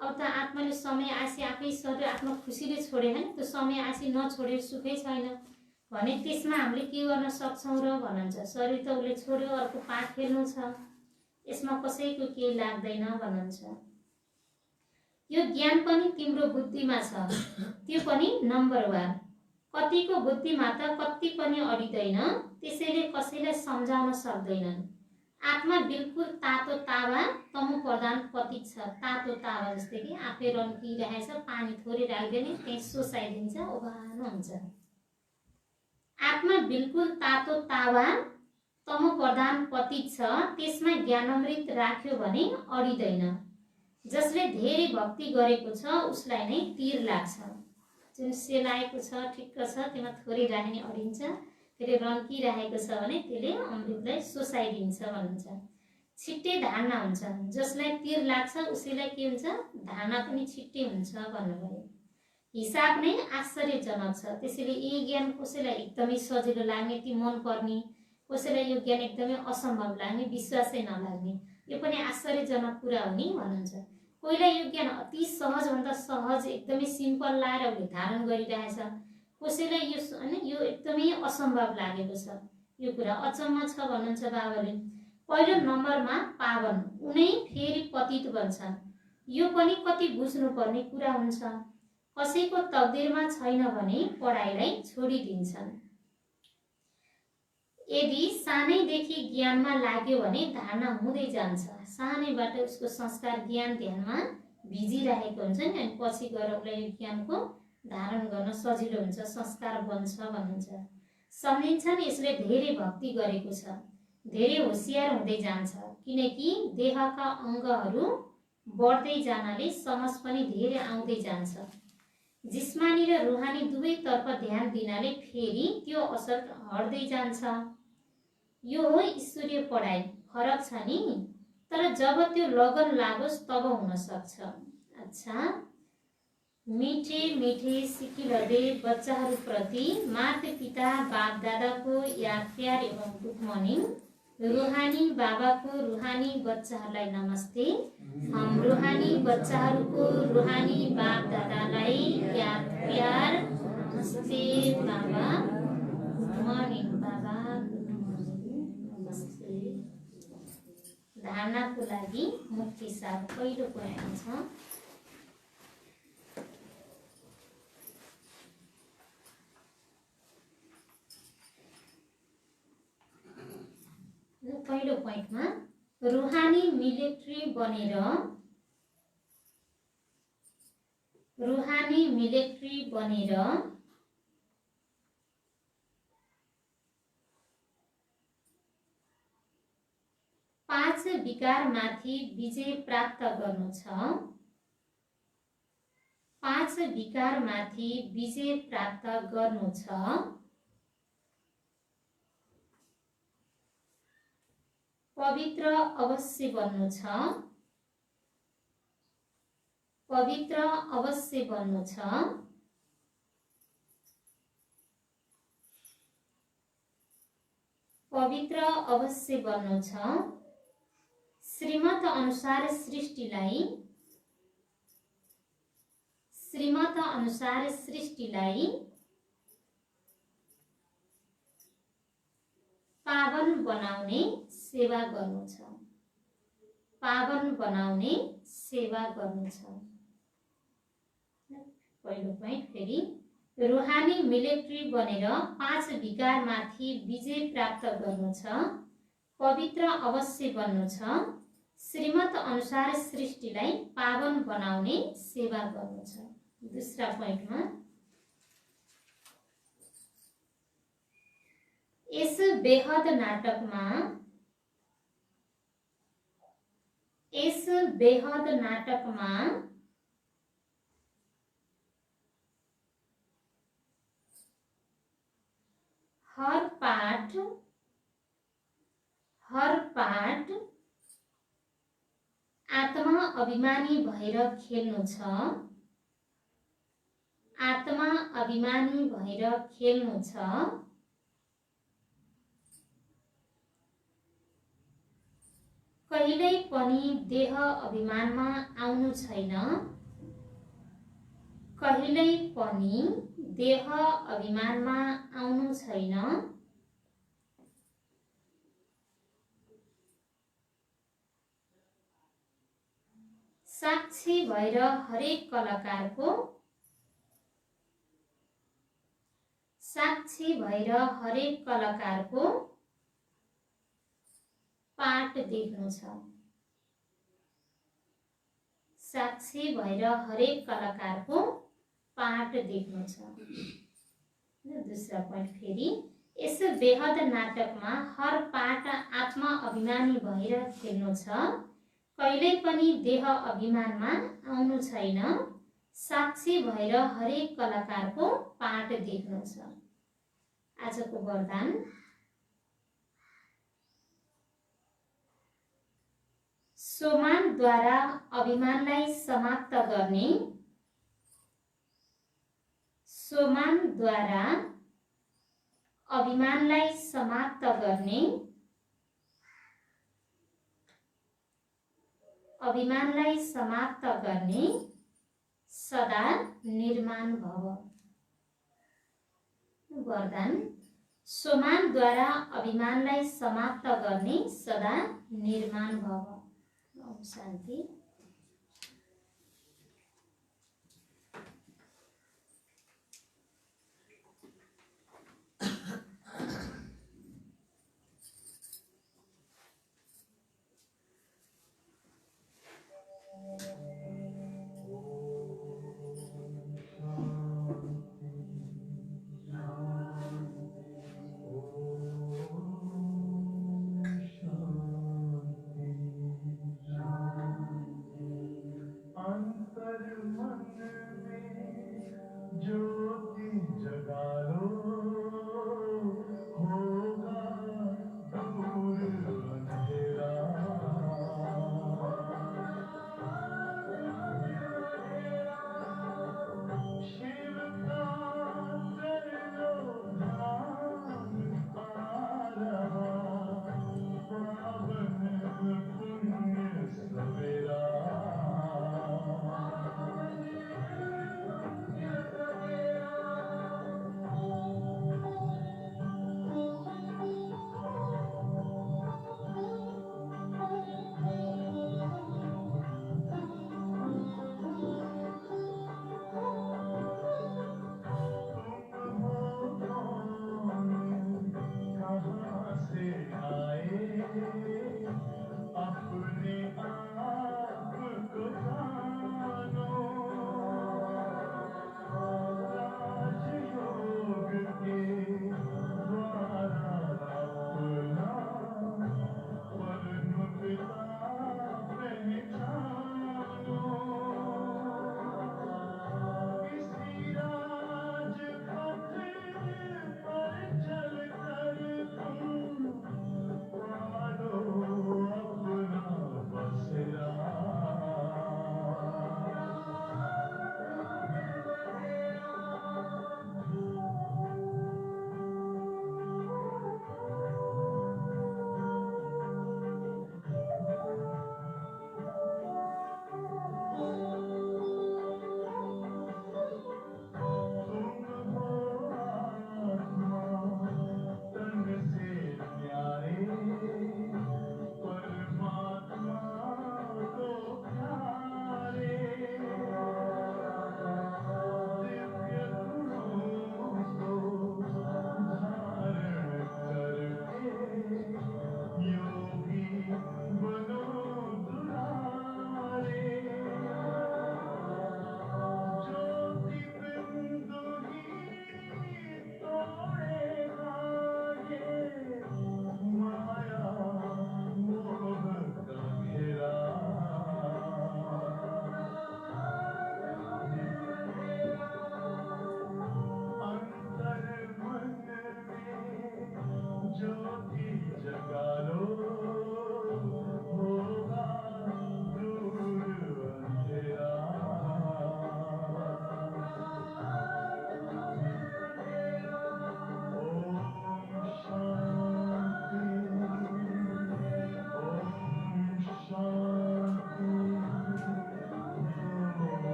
अब त आत्माले समय आसी आफै शरीर आफ्नो खुसीले छोडे हैन, त्यो समय आसी नछोडे सुखै छैन भने त्यसमा हामीले के गर्न सक्छौँ र भन्नुहुन्छ। शरीर त उसले छोड्यो, अर्को पाठ खेल्नु छ, यसमा कसैको केही लाग्दैन भन्नुहुन्छ। यो ज्ञान पनि तिम्रो बुद्धिमा छ, त्यो पनि नम्बरवार। कतिको बुद्धिमा त कति पनि अडिँदैन, त्यसैले कसैलाई सम्झाउन सक्दैनन्। आत्मा बिल्कुल तातो तावा तमो प्रधान प्रतीक छ। तातो तावा जस्तै कि आफै रन्किरहेछ, पानी थोरै राख्दैन, त्यही सोसाइदिन्छ, ओभानो हुन्छ। आत्मा बिल्कुल तातो तावा तमो प्रधान प्रतीक छ। त्यसमा ज्ञानामृत राख्यो भने अडिँदैन। जसले धेरै भक्ति गरेको छ उसलाई नै तीर लाग्छ। जुन सेलाएको छ ठिक्क छ, त्यसमा थोरै राख्ने अडिन्छ, फेरि रन्किरहेको छ भने त्यसले अमृतलाई सोसाइदिन्छ भन्नुहुन्छ। छिट्टै धारणा हुन्छ। जसलाई तीर लाग्छ उसैलाई के हुन्छ? धारणा पनि छिट्टै हुन्छ भन्नुभयो। हिसाब नै आश्चर्यजनक छ। त्यसैले यही ज्ञान कसैलाई एकदमै सजिलो लाग्ने, ती मन पर्ने, कसैलाई यो ज्ञान एकदमै असम्भव लाग्ने, विश्वासै नलाग्ने, यो पनि आश्चर्यजनक कुरा हो नि भन्नुहुन्छ। कोहीलाई यो ज्ञान अति सहजभन्दा सहज एकदमै सिम्पल लागेर उसले धारण गरिरहेछ। कसैलाई यो एकदमै असम्भव लागेको छ। यो कुरा अचम्म छ भन्नुहुन्छ बाबाले। पहिलो नम्बरमा पावन, उनै फेरि पतित बन्छन्। यो पनि कति बुझ्नुपर्ने कुरा हुन्छ। कसैको तकदिरमा छैन भने पढाइलाई छोडिदिन्छन्। यदि सानैदेखि ज्ञानमा लाग्यो भने धारणा हुँदै जान्छ। सानैबाट उसको संस्कार ज्ञान ध्यानमा भिजिरहेको हुन्छ नि, अनि पछि गएर उसलाई यो ज्ञानको धारण गर्न सजिलो हुन्छ, संस्कार बन्छ भन्नुहुन्छ। सम्झिन्छ नि यसले धेरै भक्ति गरेको छ, धेरै होसियार हुँदै जान्छ, किनकि देहका अङ्गहरू बढ्दै जानाले समझ पनि धेरै आउँदै जान्छ। जिस्मानी र रुहानी दुवैतर्फ ध्यान दिनाले फेरि त्यो असर हट्दै जान्छ। यो हो ईश्वरीय पढाइ। फरक छ नि, तर जब त्यो लगन लागोस् तब हुन सक्छ। अच्छा, मिठे मिठे सिकिरहँदै बच्चाहरूप्रति माता पिता बाप दादाको याद प्यार एवं गुड मर्निङ। रुहानी बाबाको रुहानी बच्चाहरूलाई नमस्ते। हम रुहानी बच्चाहरूको रुहानी बाप दादालाई याद प्यार नमस्ते बाबा, गुड मर्निङ बाबा, नमस्ते। धारणाको लागि मुख्य सार पहिलो पोइन्ट छ। पहिलो पोइन्टमा रुहानी मिलिट्री बनेर पाँच विकारमाथि विजय प्राप्त गर्नु छ। पाँच विकारमाथि विजय प्राप्त गर्नु छ। पवित्र अवश्य बन्नु छ। पवित्र अवश्य बन्नु छ। पवित्र अवश्य बन्नु छ। श्रीमत अनुसार सृष्टिलाई पावन बनाउने सेवा गर्नु छ। पावन बनाउने सेवा गर्नु छ। पहिलो पोइन्ट फेरि रुहानी मिलिट्री बनेर पाँच विकारमाथि विजय प्राप्त गर्नु छ। पवित्र अवश्य बन्नु छ। श्रीमत अनुसार सृष्टिलाई पावन बनाउने सेवा गर्नु छ। दूसरा पोइन्टमा यस बेहद नाटकमा हर पाठ आत्मा अभिमानी भएर खेल्नु छ। आत्मा अभिमानी भएर खेल्नु छ। कहिल्यै पनि देह अभिमानमा आउनु छैन। कहिल्यै पनि देह अभिमानमा आउनु छैन। साक्षी भएर हरेक कलाकारको पाठ देख्नु छ। साक्षी भएर हरेक कलाकारको पाठ देख्नु छ। दूसरा पोइन्ट फेरि यस बेहद नाटकमा हर पाठ आत्मा अभिमानी भएर खेल्नु छ। कहिल्यै पनि देह अभिमानमा आउनु छैन। साक्षी भएर हरेक कलाकारको पाठ देख्नु छ। आजको वरदान सोमानद्वारा अभिमानलाई समाप्त गर्ने। सोमानद्वारा अभिमानलाई समाप्त गर्ने। अभिमानलाई समाप्त गर्ने सदा निर्माण भव। वरदान सोमानद्वारा अभिमानलाई समाप्त गर्ने सदा निर्माण भव। ओम शान्ति।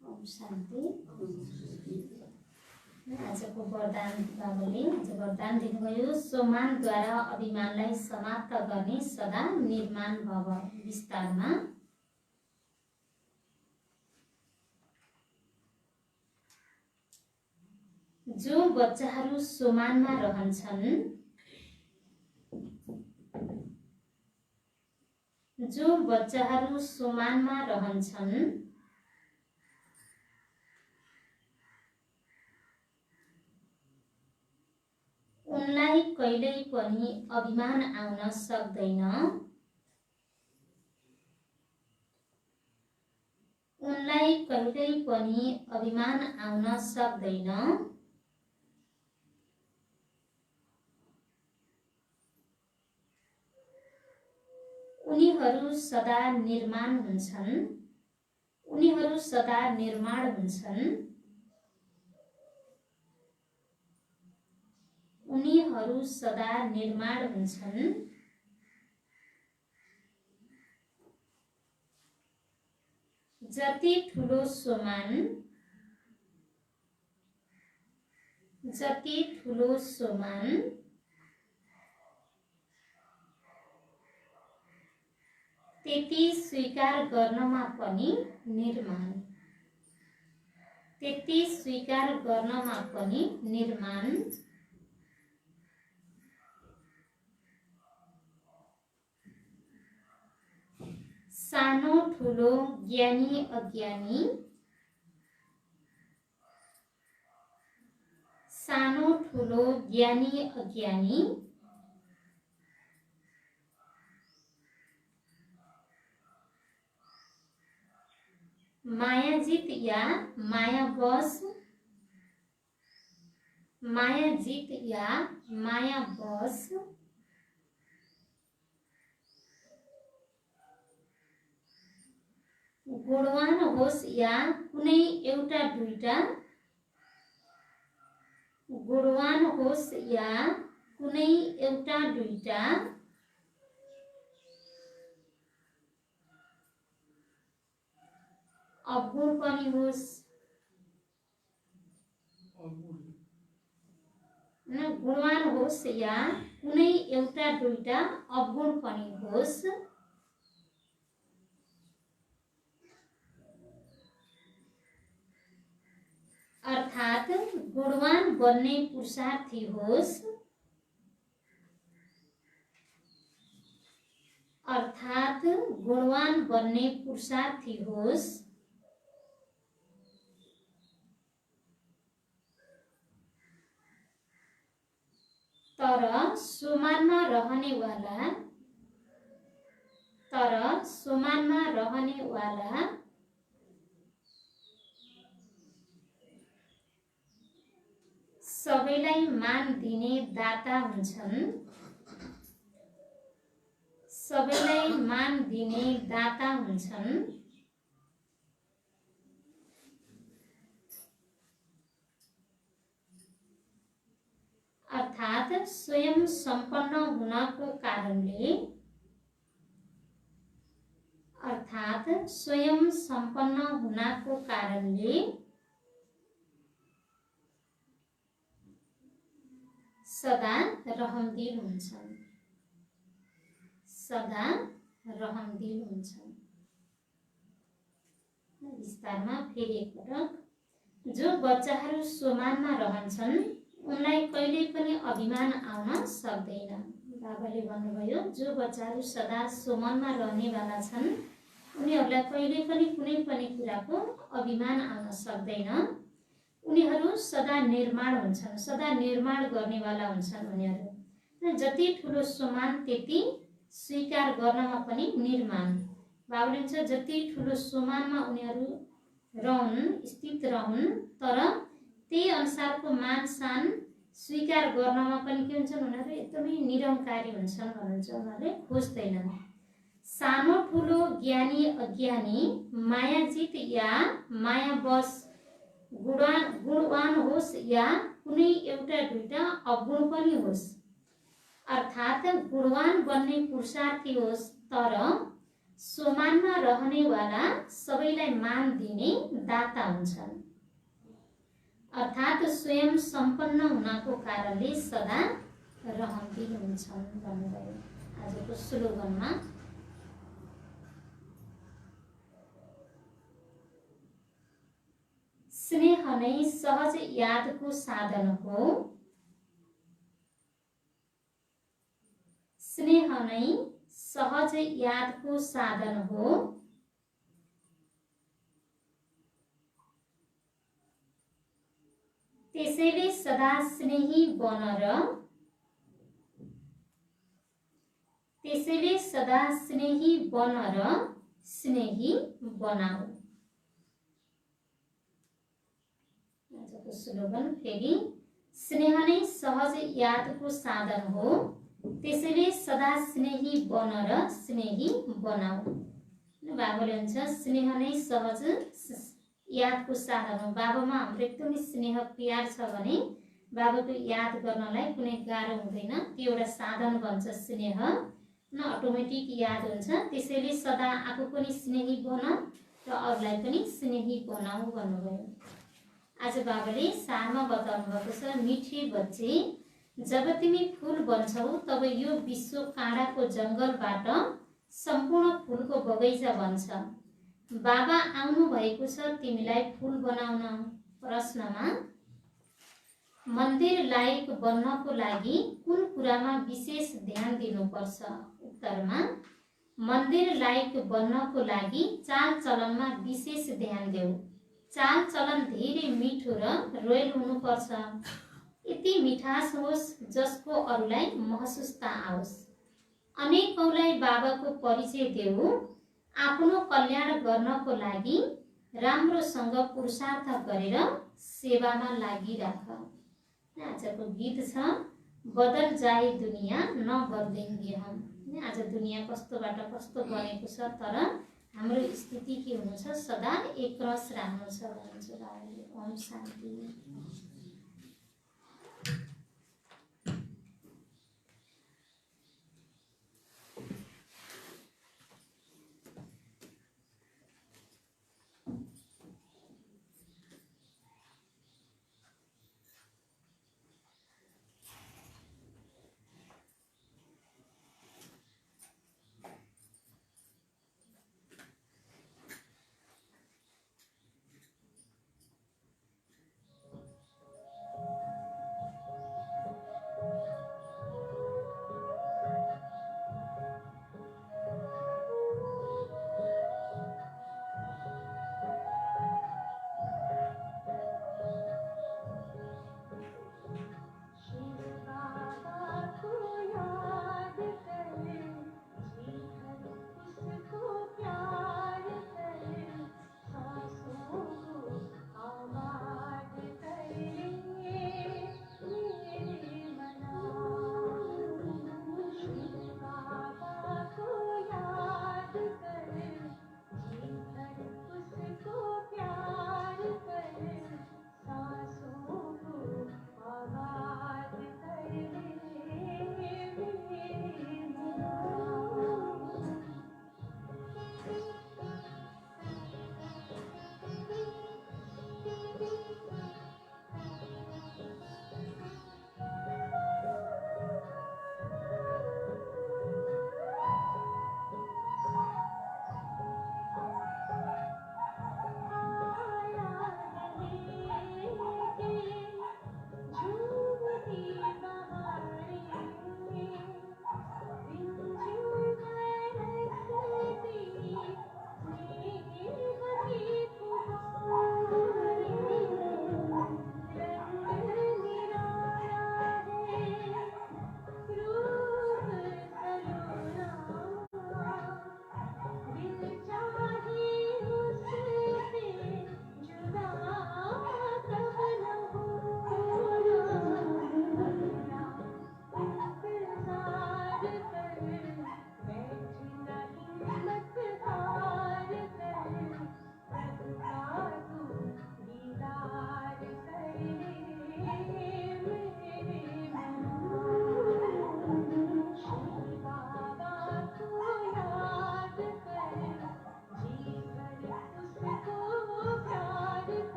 ओम शान्ति। आजको वरदान बाबुले आज वरदान दिनुभयो, सोमानद्वारा अभिमानलाई समाप्त गर्ने सदा निर्माण भव। विस्तारमा जो बच्चाहरू सोमानमा रहन्छन्, जो बच्चाहरू सोमानमा रहन्छन्, उनलाई कहिल्यै पनि अभिमान आउन सक्दैन। उनलाई कहिल्यै पनि अभिमान आउन सक्दैन। उनीहरू सदा निर्माण हुन्छन्। उनीहरू सदा निर्माण हुन्छन्। उनीहरू सदा निर्माण हुन्छन्। जति ठुलो सोमान, जति ठुलो सोमान, त्यति स्वीकार गर्नमा पनि निर्माण, त्यति स्वीकार गर्नमा पनि निर्माण। सानो ठुलो ज्ञानी अज्ञानी, सानो ठुलो ज्ञानी अज्ञानी, मायाजित या मायावश, मायाजित या मायावश, गुणवान होस् या कुनै एउटा दुईटा, गुणवान होस् या कुनै एउटा दुईटा, अवगुण पनि होस्, गुणवान होस् या कुनै एउटा दुईटा अवगुण पनि होस्, अर्थात् गुणवान बन्ने पुरुषार्थी होस्, अर्थात् गुणवान बन्ने पुरुषार्थी होस्, तर सोमानमा रहनेवाला, तर सोमानमा रहनेवाला सबैलाई मान दिने दाता हुन्छन्, सबैलाई मान दिने दाता हुन्छन्। अर्थात् स्वयं सम्पन्न हुनको कारणले, अर्थात् स्वयं सम्पन्न हुनको कारणले सदा रहमदिल हुन्छन्, सदा रहमदिल हुन्छन्। विस्तारमा फेरि एकपटक, जो बच्चाहरू सोमानमा रहन्छन् उनलाई कहिल्यै पनि अभिमान आउन सक्दैन। बाबाले भन्नुभयो जो बच्चाहरू सदा सोमनमा रहनेवाला छन् उनीहरूलाई कहिले पनि कुनै पनि कुराको अभिमान आउन सक्दैन। उनीहरू सदा निर्माण हुन्छन्, सदा निर्माण गर्नेवाला हुन्छन् उनीहरू। जति ठुलो सोमान त्यति स्वीकार गर्नमा पनि निर्माण। बाबुले भन्छ जति ठुलो सोमानमा उनीहरू रहन्, स्थित रहन्, तर त्यही अनुसारको मान सान स्वीकार गर्नमा पनि के हुन्छन् उनीहरू एकदमै निरङ्कारी हुन्छन् भन्नुहुन्छ। उनीहरूले खोज्दैनन्। सानो ठुलो ज्ञानी अज्ञानी मायाजित या मायावश गुणवान होस् या कुनै एउटा दुईटा अगुण पनि होस्, अर्थात् गुणवान बन्ने पुरुषार्थी होस् तर सोमानमा रहनेवाला सबैलाई मान दिने दाता हुन्छन्, अर्थात् स्वयं सम्पन्न हुनको कारणले सदा रहन्ती हुन्छन् भन्नुभयो आजको स्लोगनमा। स्नेह नै सहज यादको साधन हो, स्नेह नै सहज यादको साधन हो, त्यसैले सदा स्नेही बन र त्यसैले सदा स्नेही बन र स्नेही बनाऊ। आजको स्लोगन फेरि, स्नेह नै सहज यादको साधन हो, त्यसैले सदा स्नेही बन र स्नेही बनाऊ। बाबाले भन्छ स्नेह नै सहज यादको साधन हो। बाबामा हाम्रो एकदमै स्नेह प्यार छ भने बाबाको याद गर्नलाई कुनै गाह्रो हुँदैन। त्यो एउटा साधन बन्छ स्नेह न, अटोमेटिक याद हुन्छ। त्यसैले सदा आफू पनि स्नेही बन र अरूलाई पनि स्नेही बनाऊ भन्नुभयो। आज बाबाले सारमा बताउनु भएको छ, मिठी बच्चे जब तिमी फूल बन्छौ तब यो विश्व काँडाको जङ्गलबाट सम्पूर्ण फूलको बगैँचा बन्छ। बाबा आउनु भएको छ तिमीलाई फूल बनाउन। प्रश्नमा मन्दिर लायक बन्नको लागि कुन कुरामा विशेष ध्यान दिनुपर्छ? उत्तरमा मन्दिर लायक बन्नको लागि चाल चलनमा विशेष ध्यान देऊ। चाल चलन धेरै मिठो र रोयल हुनुपर्छ। यति मिठास होस् जसको अरूलाई महसुसता आओस्। अनेकौलाई बाबाको परिचय देऊ। आफ्नो कल्याण गर्नको लागि राम्रोसँग पुरुषार्थ गरेर सेवामा लागिराख। आजको गीत छ, बदल जाए दुनिया न बदलेंगे हम। आज दुनिया कस्तोबाट कस्तो बनेको छ, तर हाम्रो स्थिति के हुनु छ, सदा एक रस राम्रो छ भन्नुहुन्छ बाबाले। ओम शान्ति।